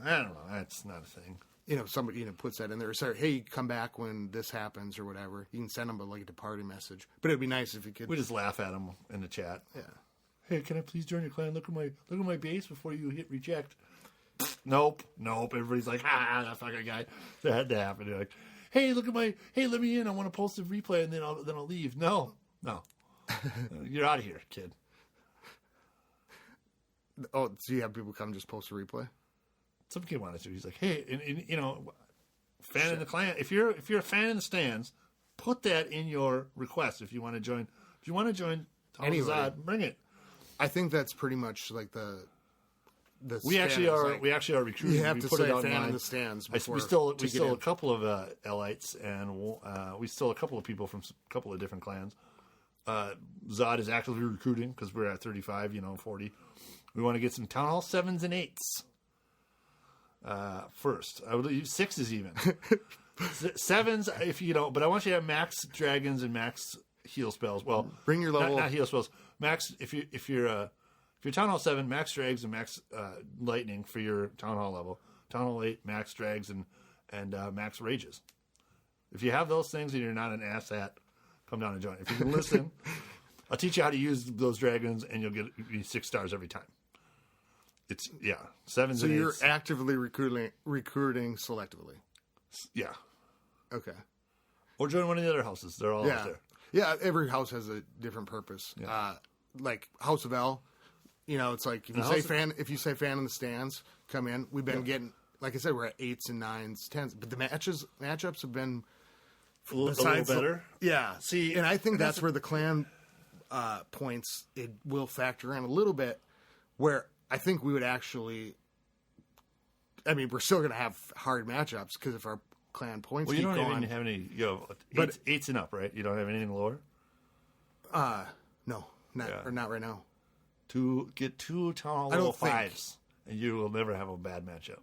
know. That's not a thing. Somebody puts that in there. Or say, hey, come back when this happens or whatever. You can send them a departy message. But it'd be nice if you could. We just laugh at them in the chat. Yeah. Hey, can I please join your clan? Look at my base before you hit reject. Nope. Everybody's like, that fucking guy. That had to happen. You're like, hey, let me in. I want to post a replay and then I'll leave. No. You're out of here, kid. Oh, so you have people come just post a replay? Some kid wanted to. He's like, hey, and fan in the clan. If you're a fan in the stands, put that in your request. If you want to join, Zod, bring it. I think that's pretty much like the. We actually are recruiting. You have to say fan in the stands. We stole a couple of Lites, and we stole a couple of people from a couple of different clans. Zod is actively recruiting because we're at 35, 40. We want to get some Town Hall 7s and 8s. First, I would use 6s even. 7s, if you don't, but I want you to have max dragons and max heal spells. Well, bring your level. Not heal spells. Max, if you're Town Hall 7, max drags and max lightning for your Town Hall level. Town Hall 8, max drags and max rages. If you have those things and you're not an asshat, come down and join. If you can listen, I'll teach you how to use those dragons, and you'll get 6 stars every time. It's 7s. So and you're 8s. actively recruiting selectively. Yeah. Okay. Or join one of the other houses. They're all out there. Yeah, every house has a different purpose. Yeah. Like House of L, it's like if you say fan in the stands, come in. We've been getting, like I said, we're at 8s and 9s, 10s, but the matchups have been a little better. Yeah. See, and I think that's where the clan points it will factor in a little bit. Where I think we would actually. I mean, we're still going to have hard matchups because if our clan points keep going. You don't even have any. But 8s and up, right? You don't have anything lower. No, not right now. Get 2 Town Hall level 5s, and you will never have a bad matchup.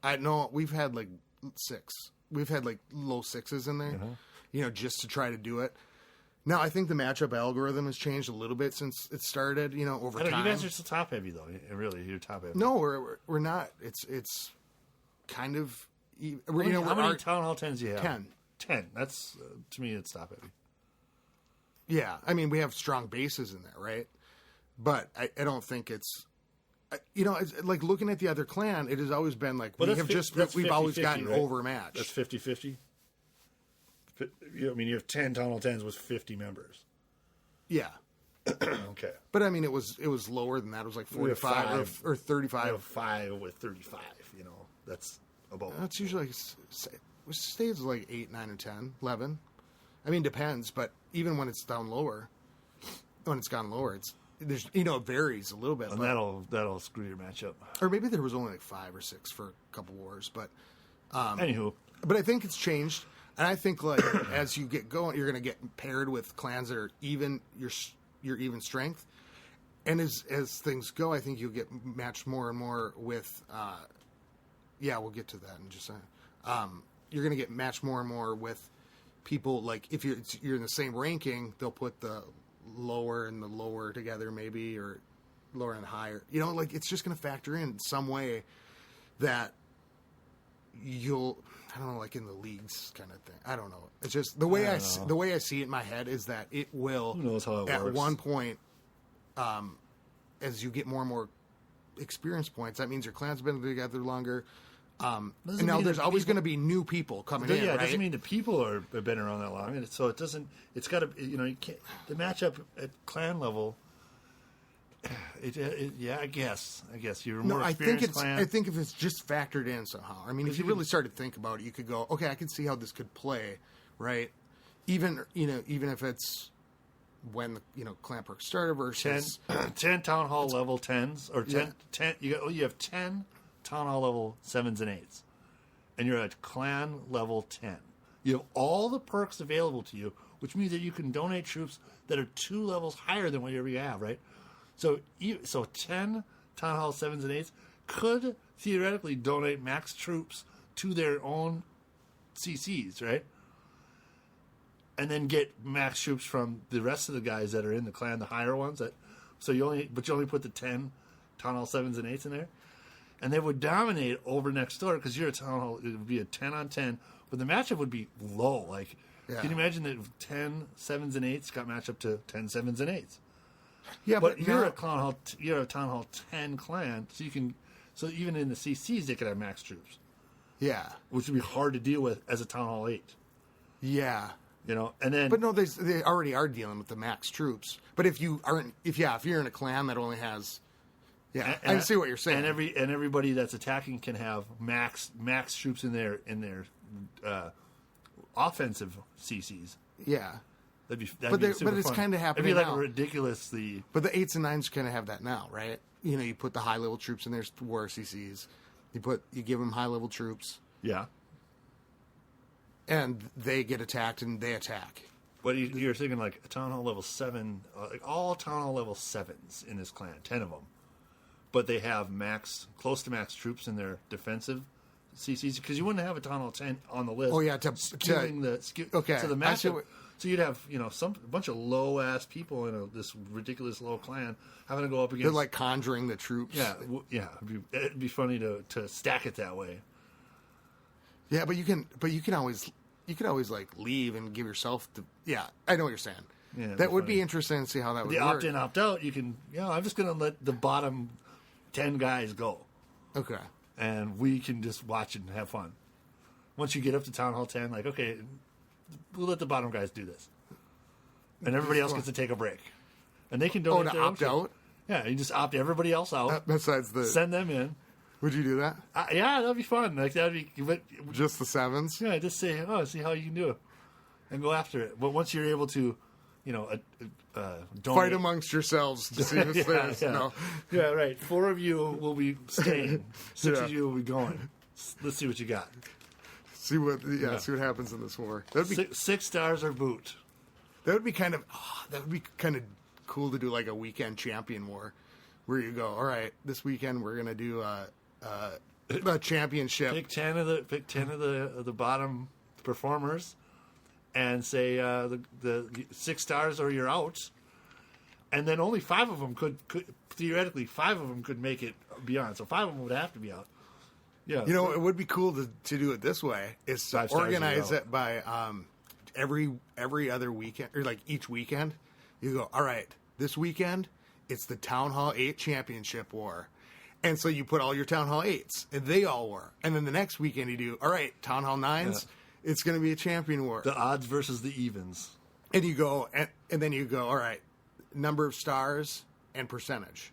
I know we've had like 6. We've had like low 6s in there, just to try to do it. Now I think the matchup algorithm has changed a little bit since it started. Over time. You guys are still top heavy though. Really, you're top heavy. No, we're not. It's kind of. How many Town Hall 10s do you have? 10. 10. That's to me, it's top heavy. Yeah, I mean we have strong bases in there, right? But I don't think it's. It's like looking at the other clan, it has always been like we've always gotten overmatched. That's 50-50. You have 10 Town Hall 10s with 50 members. Yeah. Okay. But I mean, it was lower than that. It was like 45 or 35. 5 with 35. That's about. That's usually stays like 8, 9, or 10, 11. I mean, depends. But even when it's down lower, it varies a little bit. And that'll screw your matchup. Or maybe there was only like 5 or 6 for a couple wars. But anywho, But I think it's changed, and I think like as you get going, you're going to get paired with clans that are even your even strength, and as things go, I think you'll get matched more and more with. We'll get to that in just a second. You're going to get matched more and more with people. Like if you're in the same ranking, they'll put the lower and the lower together, maybe, or lower and higher. You know, like it's just going to factor in some way that you'll. I don't know, like in the leagues kind of thing. I don't know. It's just the way the way I see it in my head is that it will. Who knows how it at works? one point, as you get more and more experience points, that means your clan's been together longer. And now there's always going to be new people coming in. Yeah, right? it doesn't mean the people have been around that long, and so it doesn't. It's got to. You can't. The matchup at clan level. I guess you're more experienced clan. I think if it's just factored in somehow. I mean, if you really started to think about it, you could go, okay, I can see how this could play, right? Even if it's when the clan perk started versus 10 town hall level 10s or 10. You have 10 town hall level 7s and 8s, and you're at clan level 10. You have all the perks available to you, which means that you can donate troops that are 2 levels higher than whatever you have, right? So 10 Town Hall 7s and 8s could theoretically donate max troops to their own CCs, right? And then get max troops from the rest of the guys that are in the clan, the higher ones. You only put the 10 Town Hall 7s and 8s in there. And they would dominate over next door because you're a Town Hall. It would be a 10 on 10, but the matchup would be low. Like, Can you imagine that 10 7s and 8s got matched up to 10 7s and 8s? Yeah, but you're a Town Hall 10 clan, so even in the CCs they could have max troops. Yeah, which would be hard to deal with as a Town Hall 8. Yeah, and then but no, they already are dealing with the max troops. But if you're in a clan that only has, I see what you're saying. And everybody that's attacking can have max troops in their offensive CCs. Yeah. But it's kind of happening. It'd be like now. ridiculously. But the 8s and 9s kind of have that now, right? You put the high level troops in their war CCs. You give them high level troops. Yeah. And they get attacked and they attack. But you're thinking like a Town Hall level 7, like all Town Hall level 7s in this clan, 10 of them. But they have close to max troops in their defensive CCs because you wouldn't have a Town Hall 10 on the list. Oh yeah, okay. So the matchup. So you'd have, a bunch of low ass people in this ridiculous low clan having to go up against. They're like conjuring the troops. Yeah. It'd be funny to stack it that way. Yeah, but you can always like leave and give yourself the. Yeah, I know what you're saying. Yeah, that would be interesting to see how that would work. The opt in, opt out. You can. I'm just going to let the bottom 10 guys go. Okay. And we can just watch and have fun. Once you get up to Town Hall 10, like okay. We'll let the bottom guys do this, and everybody else gets to take a break, and they can donate. To opt out. Yeah, you just opt everybody else out. Besides send them in. Would you do that? Yeah, that'd be fun. Like that'd be just the 7s. Yeah, just say, see how you can do it, and go after it. But once you're able to, donate. Fight amongst yourselves to see who stays. Yeah, right. 4 of you will be staying. 6 of you will be going. Let's see what you got. See what happens in this war. That'd be 6 stars or boot. That would be kind of cool to do like a weekend champion war, where you go, all right, this weekend we're gonna do a championship. Pick 10 of the bottom performers, and say the 6 stars or you're out, and then only 5 of them could theoretically 5 of them could make it beyond. So 5 of them would have to be out. Yeah, it would be cool to do it this way. Is to organize it by every other weekend, or like each weekend. You go, all right, this weekend it's the Town Hall 8 Championship War, and so you put all your Town Hall 8s, and they all war. And then the next weekend you do, all right, Town Hall 9s, it's going to be a champion war. The odds versus the evens. And you go, and then you go, all right, number of stars and percentage.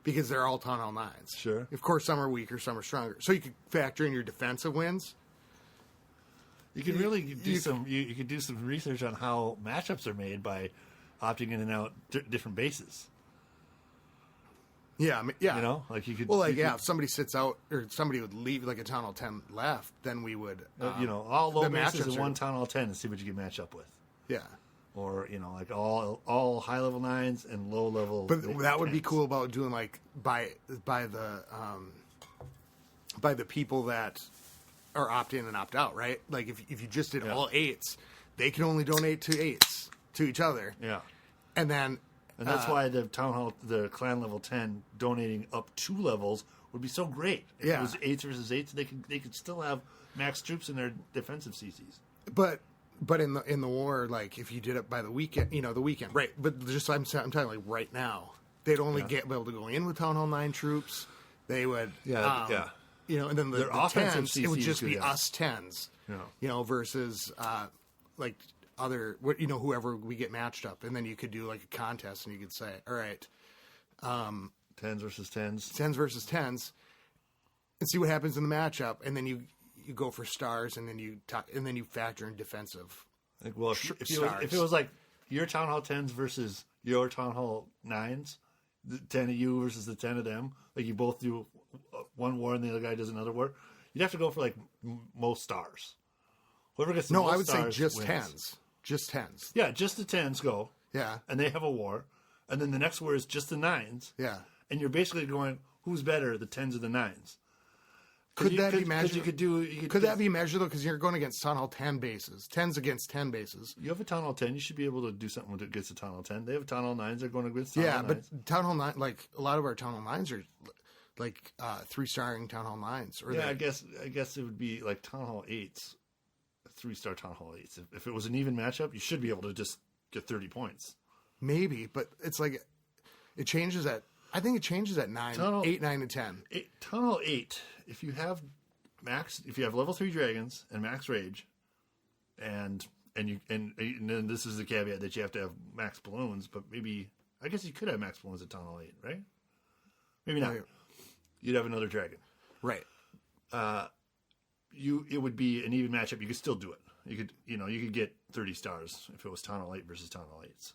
Because they're all Town Hall 9s. Sure. Of course, some are weaker, some are stronger. So you could factor in your defensive wins. You can really do you could do some research on how matchups are made by opting in and out different bases. Yeah, I mean, yeah. You know, like you could. Well, like you if somebody sits out or somebody would leave like a Town Hall 10 left, then we would all low the bases matchups in are- one Town Hall 10 and see what you can match up with. yeah. Or like all high level 9s and low level. But that would be 10s. cool about doing like by the people that are opt in and opt out, right? Like if you just did all 8s, they can only donate to 8s to each other. Yeah. And then And that's why the Town Hall, the clan level 10, donating up 2 levels would be so great. If Yeah. it was 8s versus 8s, they could still have max troops in their defensive CCs. But in the war, like if you did it by the weekend, the weekend, right? But just I'm talking like right now, they'd only be able to go in with Town Hall 9 troops. They would, Yeah. And then Their the offensive 10s, it would CCs just could, be yeah. us 10s, Yeah. Versus like other, whoever we get matched up, and then you could do like a contest, and you could say, all right, 10s versus 10s. 10s versus 10s, and see what happens in the matchup, and then you go for stars, and then you factor in defensive. Like, well, if Stars. it was like your Town Hall 10s versus your Town Hall 9s, the 10 of you versus the 10 of them, like you both do one war and the other guy does another war, you'd have to go for like most stars. Whoever gets the No, most I would say stars just wins. 10s. Just 10s. Yeah, just the 10s go. Yeah. And they have a war. And then the next war is just the 9s. Yeah. And you're basically going, who's better, the 10s or the 9s? Could that be measured? Could that be measured though? Because you're going against Town Hall 10 bases, 10s against 10 bases. You have a Town Hall 10, you should be able to do something against a Town Hall 10. They have a Town Hall 9s, they're going against Town Hall 9s. But Town Hall 9, like a lot of our Town Hall 9s are like 3-starring Town Hall 9s. Or Yeah, I guess it would be like Town Hall 8s, 3-star Town Hall 8s. If it was an even matchup, you should be able to just get 30 points. maybe, but it's like it changes at. I think it changes at 8, 9, and 10. Town Hall 8, if you have level 3 dragons and max rage, and then this is the caveat that you have to have max balloons, but maybe I guess you could have max balloons at Town Hall 8, right? Maybe not. Right. You'd have another dragon. Right. It would be an even matchup. You could still do it. You could get 30 stars if it was Town Hall 8 versus Town Hall 8s.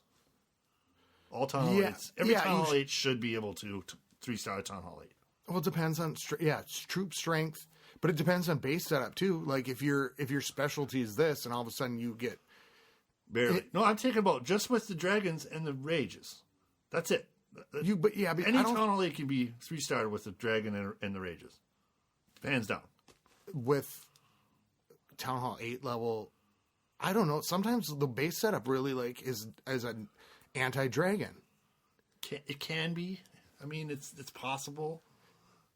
All Town Hall 8s. Every Town Hall 8 should be able to 3-star Town Hall 8. Well, it depends on it's troop strength, but it depends on base setup too. Like if your specialty is this, and all of a sudden you get barely. No, I'm talking about just with the dragons and the rages. That's it. but Any Town Hall 8 can be 3-star with the dragon and the rages, hands down. With Town Hall 8 level, I don't know. Sometimes the base setup really like is as an anti-dragon. It can be. I mean, it's possible.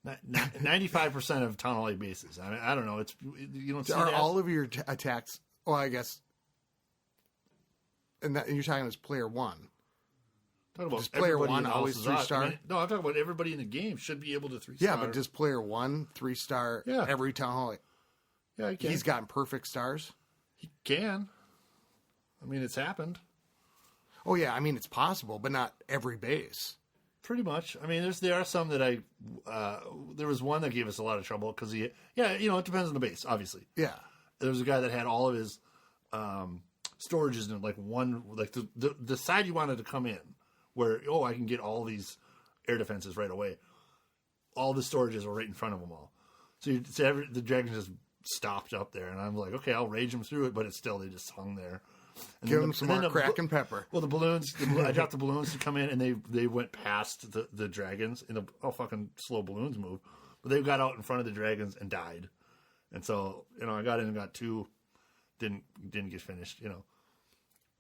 95% of Town Hall 8 bases. I mean, I don't know. It's you don't see Are that. all of your attacks? Well, I guess, and you're talking as player one. Talking about Does player everybody one in always Alice's odds. 3-star? No, I'm talking about everybody in the game should be able to 3-star. Yeah, but does player one 3-star Yeah. every Town Hall? Yeah, he can. He's gotten perfect stars. He can. I mean, it's happened. Oh yeah, I mean it's possible, but not every base. Pretty much. I mean, there are some that there was one that gave us a lot of trouble because it depends on the base, obviously. Yeah. There was a guy that had all of his storages in like one, like the side you wanted to come in, where I can get all these air defenses right away. All the storages were right in front of them all, so the dragon just stopped up there, and I'm like, okay, I'll rage them through it, but it's still they just hung there. And Give them some more crack and pepper. Well, the balloons, I dropped the balloons to come in, and they went past the dragons, and fucking slow balloons move. But they got out in front of the dragons and died. And so, I got in and got 2, didn't get finished, And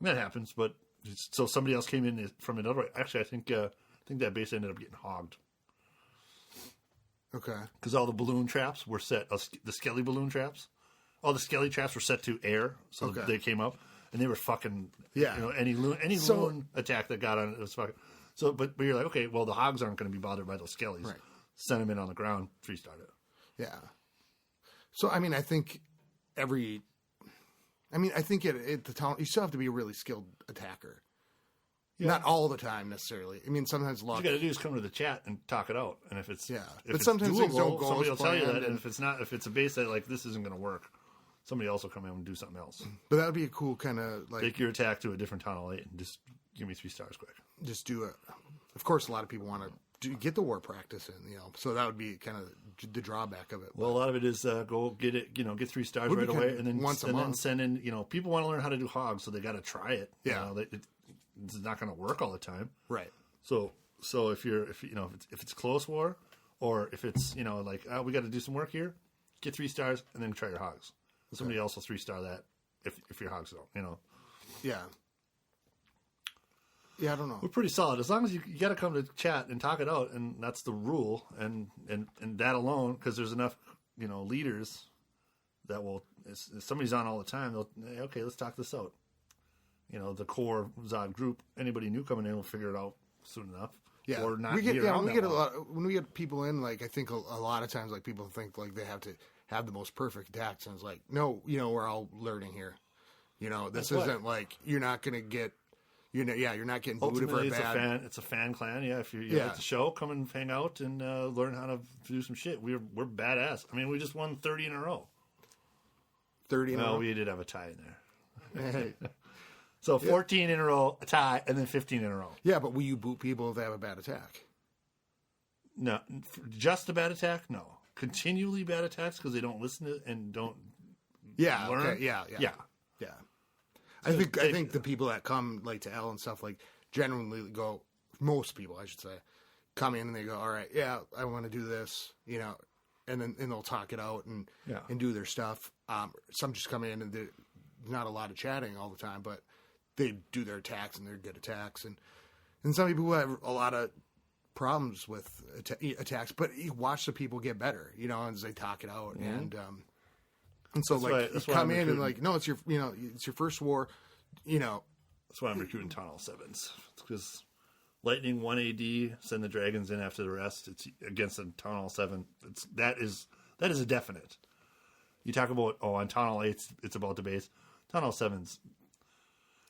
that happens, but so somebody else came in from another way. Actually, I think that base ended up getting hogged. Okay. Because all the balloon traps were set, the Skelly balloon traps, all the Skelly traps were set to air, so they came up. And they were fucking, any loon attack that got on it was fucking. So, but you're like, okay, well, the hogs aren't going to be bothered by those skellies. Right. Send them in on the ground, 3-star it. Yeah. So, I mean, I think at the town, you still have to be a really skilled attacker. Yeah. Not all the time necessarily. I mean, sometimes luck. What you got to do is come to the chat and talk it out. And if it's but sometimes things don't go somebody as will tell you that. planned, And if it's a base that like this isn't going to work, somebody else will come in and do something else. But that would be a cool kind of like take your attack to a different Town Hall 8 and just give me 3 stars quick. Just do it. Of course, a lot of people want to get the war practice in, So that would be kind of the drawback of it. Well, a lot of it is go get it, get 3 stars right away, and then send in. People want to learn how to do hogs, so they got to try it. Yeah, it's not going to work all the time. Right. So if it's close war, or if it's we got to do some work here, get 3 stars and then try your hogs. Somebody else will 3-star that if your hogs don't. Yeah. Yeah, I don't know. We're pretty solid as long as you got to come to chat and talk it out, and that's the rule, and that alone, because there's enough leaders that will. If somebody's on all the time, they'll okay, let's talk this out. The core Zod group, anybody new coming in will figure it out soon enough. Yeah, or not. When we get people in, I think a lot of times people think they have to have the most perfect attacks, and it's like, no, we're all learning here. This isn't you're not going to get. You're not getting booted for a bad. It's a fan clan. Yeah, if you like the show, come and hang out and learn how to do some shit. We're badass. I mean, we just won 30 in a row. 30 in a row. Well, we did have a tie in there. Hey. So 14 in a row, a tie, and then 15 in a row. Yeah, but will you boot people if they have a bad attack? No, just a bad attack. No, continually bad attacks because they don't listen to and don't. Yeah. Learn. Okay, yeah. I think the people that come to L and stuff generally go. Most people, I should say, come in and they go, all right, yeah, I want to do this, and then they'll talk it out and do their stuff. Some just come in and there's not a lot of chatting all the time, but they do their attacks and they're good attacks, and some people have a lot of problems with attacks, but you watch the people get better, as they talk it out and so that's you come in and no, it's your it's your first war, That's why I'm recruiting Tunnel 7s. It's because Lightning 1 AD, send the dragons in after the rest. It's against a Tunnel 7. That is a definite. You talk about on Tunnel 8, it's about the base. Tunnel 7s.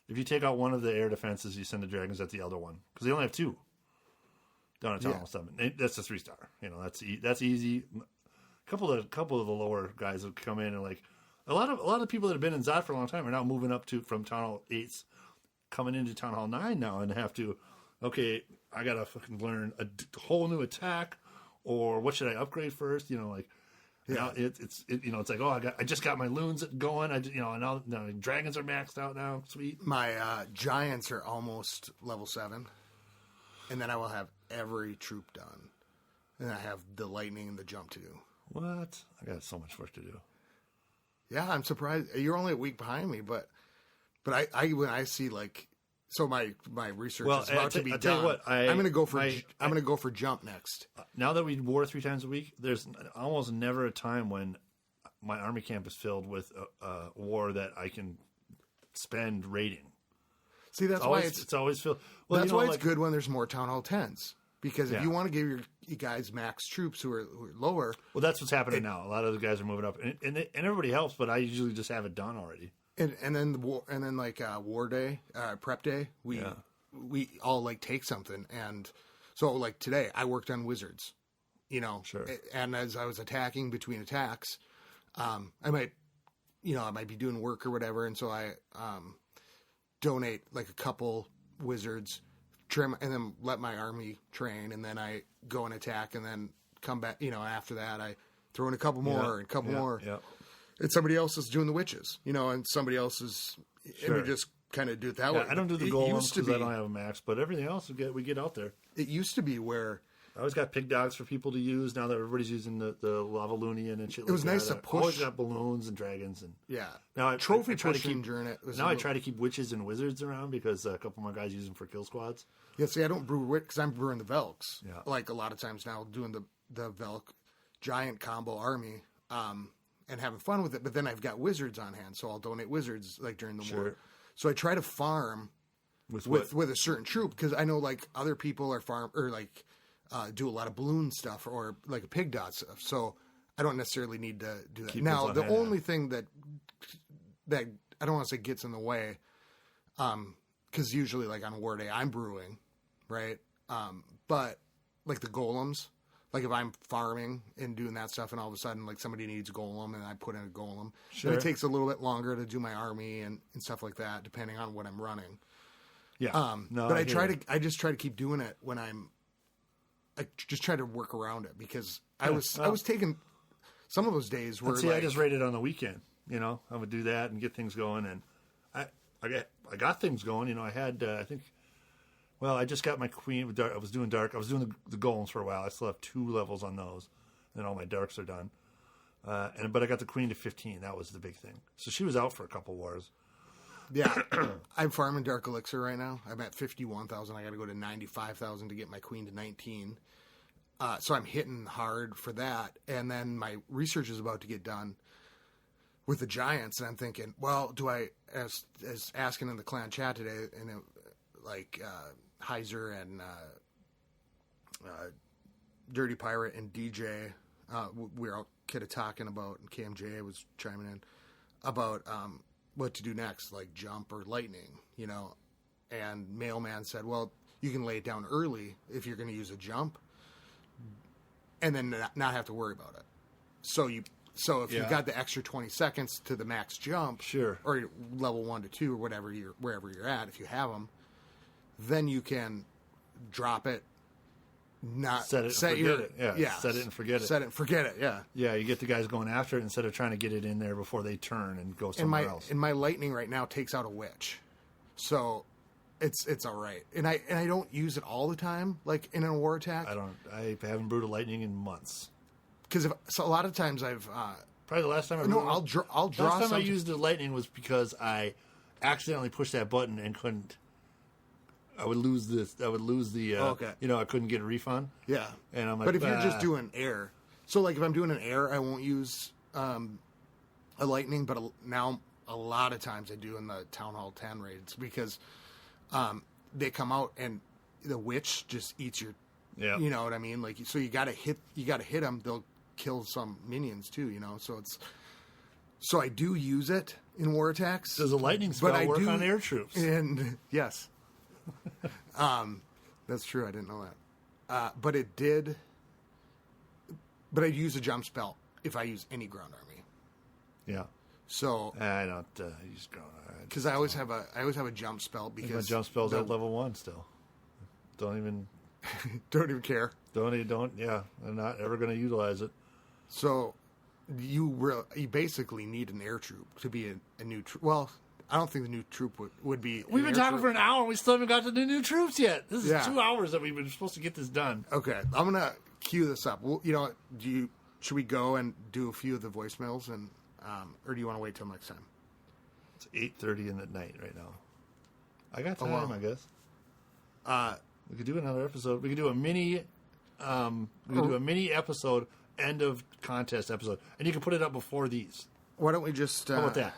If you take out one of the air defenses, you send the dragons at the other one because they only have 2 down at Tunnel 7. That's a 3-star. That's easy. Couple of the lower guys would come in and a lot of people that have been in Zod for a long time are now moving up from Town Hall 8s, coming into Town Hall 9 now and have to, okay, I gotta fucking learn a whole new attack, or what should I upgrade first? Now it's I just got my loons going. Now dragons are maxed out now. Sweet. My giants are almost level 7, and then I will have every troop done, and I have the lightning and the jump to do. What? I got so much work to do. Yeah, I'm surprised. You're only a week behind me, but I when I see so my research is about to be done. Tell you what, I'm going to go for jump next. Now that we war 3 times a week, there's almost never a time when my army camp is filled with a war that I can spend raiding. See, that's why it's always filled. Well, that's why it's good when there's more Town Hall 10s. Because if you want to give your guys max troops who are lower... Well, that's what's happening now. A lot of the guys are moving up. And everybody helps, but I usually just have it done already. And then war day, prep day, we all take something. And so today, I worked on wizards, Sure. And as I was attacking between attacks, I might be doing work or whatever. And so I donate a couple wizards, trim, and then let my army train, and then I go and attack, and then come back. After that, I throw in a couple more and a couple more. Yeah. And somebody else is doing the witches, and somebody else is, and we just kind of do it that way. I don't do the golems because I don't have a max, but everything else we get out there. It used to be where I always got pig dogs for people to use. Now that everybody's using the Lava Lunian and shit, it was nice to push. Always got balloons and dragons and Now trophy pushing during it. I try to keep witches and wizards around because a couple of my guys use them for kill squads. Yeah, see, I don't brew wit because I'm brewing the Velks. Yeah, a lot of times now doing the Velk giant combo army, and having fun with it. But then I've got wizards on hand, so I'll donate wizards during the war. So I try to farm with a certain troop because I know other people are farm or do a lot of balloon stuff or a pig dot stuff. So I don't necessarily need to do that. Now the only thing that I don't want to say gets in the way, because usually on war day I'm brewing, right? But the golems, if I'm farming and doing that stuff, and all of a sudden somebody needs a golem and I put in a golem, and it takes a little bit longer to do my army and stuff like that, depending on what I'm running. Yeah. But I just try to keep doing it when I'm I just tried to work around it because I was taking some of those days where I just rated on the weekend. You know, I would do that and get things going, and I got things going. You know, I had I just got my queen. I was doing dark. I was doing the golems for a while. I still have 2 levels on those, and all my darks are done. But I got the queen to 15. That was the big thing. So she was out for a couple wars. Yeah, I'm farming Dark Elixir right now. I'm at 51,000. I got to go to 95,000 to get my queen to 19. So I'm hitting hard for that. And then my research is about to get done with the giants. And I'm thinking, well, do I, as asking in the clan chat today, and Heiser and Dirty Pirate and DJ, we were all kind of talking about, and KMJ was chiming in about what to do next, like jump or lightning, you know. And Mailman said, well, you can lay it down early if you're going to use a jump, and then not have to worry about it. So if you've got the extra 20 seconds to the max jump, sure, or level 1 to 2 or whatever wherever you're at, if you have them, then you can drop it. Not set it and forget it. Yeah. Set it and forget it. Set it and forget it. Yeah. Yeah. You get the guys going after it instead of trying to get it in there before they turn and go somewhere else. And my lightning right now takes out a witch, so it's all right. And I don't use it all the time, like in a war attack. I haven't brewed a lightning in months. Because a lot of times I've probably the last time I'll draw. Last time I used the lightning was because I accidentally pushed that button and couldn't. I would lose this. I would lose the. Okay. You know, I couldn't get a refund. Yeah. And I'm like, but if you're just doing air, so like if I'm doing an air, I won't use a lightning. But now a lot of times I do in the Town Hall 10 raids because they come out and the witch just eats your. Yeah. You know what I mean? Like, so you gotta hit them. They'll kill some minions too. You know, so I do use it in war attacks. Does a lightning spell work on air troops? And yes. That's true. I didn't know that. But it did. But I'd use a jump spell if I use any ground army. Yeah. So I don't use ground army because I always have a jump spell because my jump spell's at level 1 still. Don't even care. I'm not ever going to utilize it. So you basically need an air troop to be a new troop. Well, I don't think the new troop would be. We've been talking for an hour and we still haven't got to the new troops yet. This is 2 hours that we've been supposed to get this done. Okay, I'm gonna cue this up. Well, you know, should we go and do a few of the voicemails, and or do you want to wait till next time? It's 8:30 at night right now. I got time, I guess. We could do another episode. We could do a mini. Do a mini episode, end of contest episode, and you can put it up before these. Why don't we just? How about that?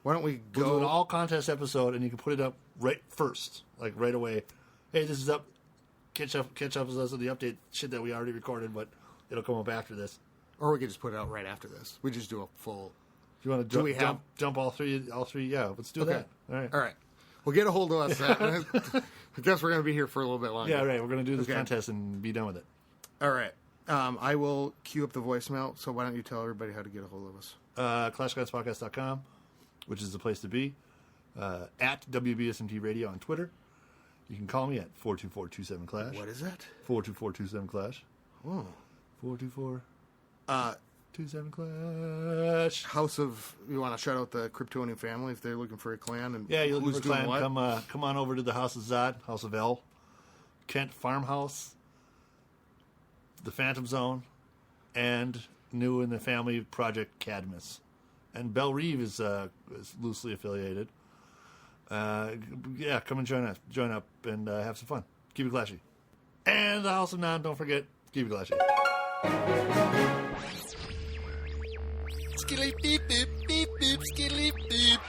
Why don't we go? We'll do an all contest episode, and you can put it up right first, like right away. Hey, this is up. Catch up with us with the update shit that we already recorded, but it'll come up after this. Or we could just put it out right after this. We just do a full. If you want to jump all three? Yeah, let's do that. All right. Well, get a hold of us. I guess we're going to be here for a little bit longer. Yeah, right. We're going to do this contest and be done with it. All right. I will queue up the voicemail. So why don't you tell everybody how to get a hold of us? ClashGuysPodcast.com, which is the place to be. At WBSMT Radio on Twitter. You can call me at 424-27-CLASH. What is that? 424-27-CLASH. Oh. 424-27-CLASH. House of... You want to shout out the Kryptonian family if they're looking for a clan? And yeah, you're looking for a clan. Come on over to the House of Zod, House of L, Kent Farmhouse, the Phantom Zone, and new in the family Project Cadmus. And Belle Reeve is loosely affiliated. Come and join up and have some fun. Keep it clashy. And the House of Non, don't forget, keep it clashy. Skilly beep beep beep beep skilly beep.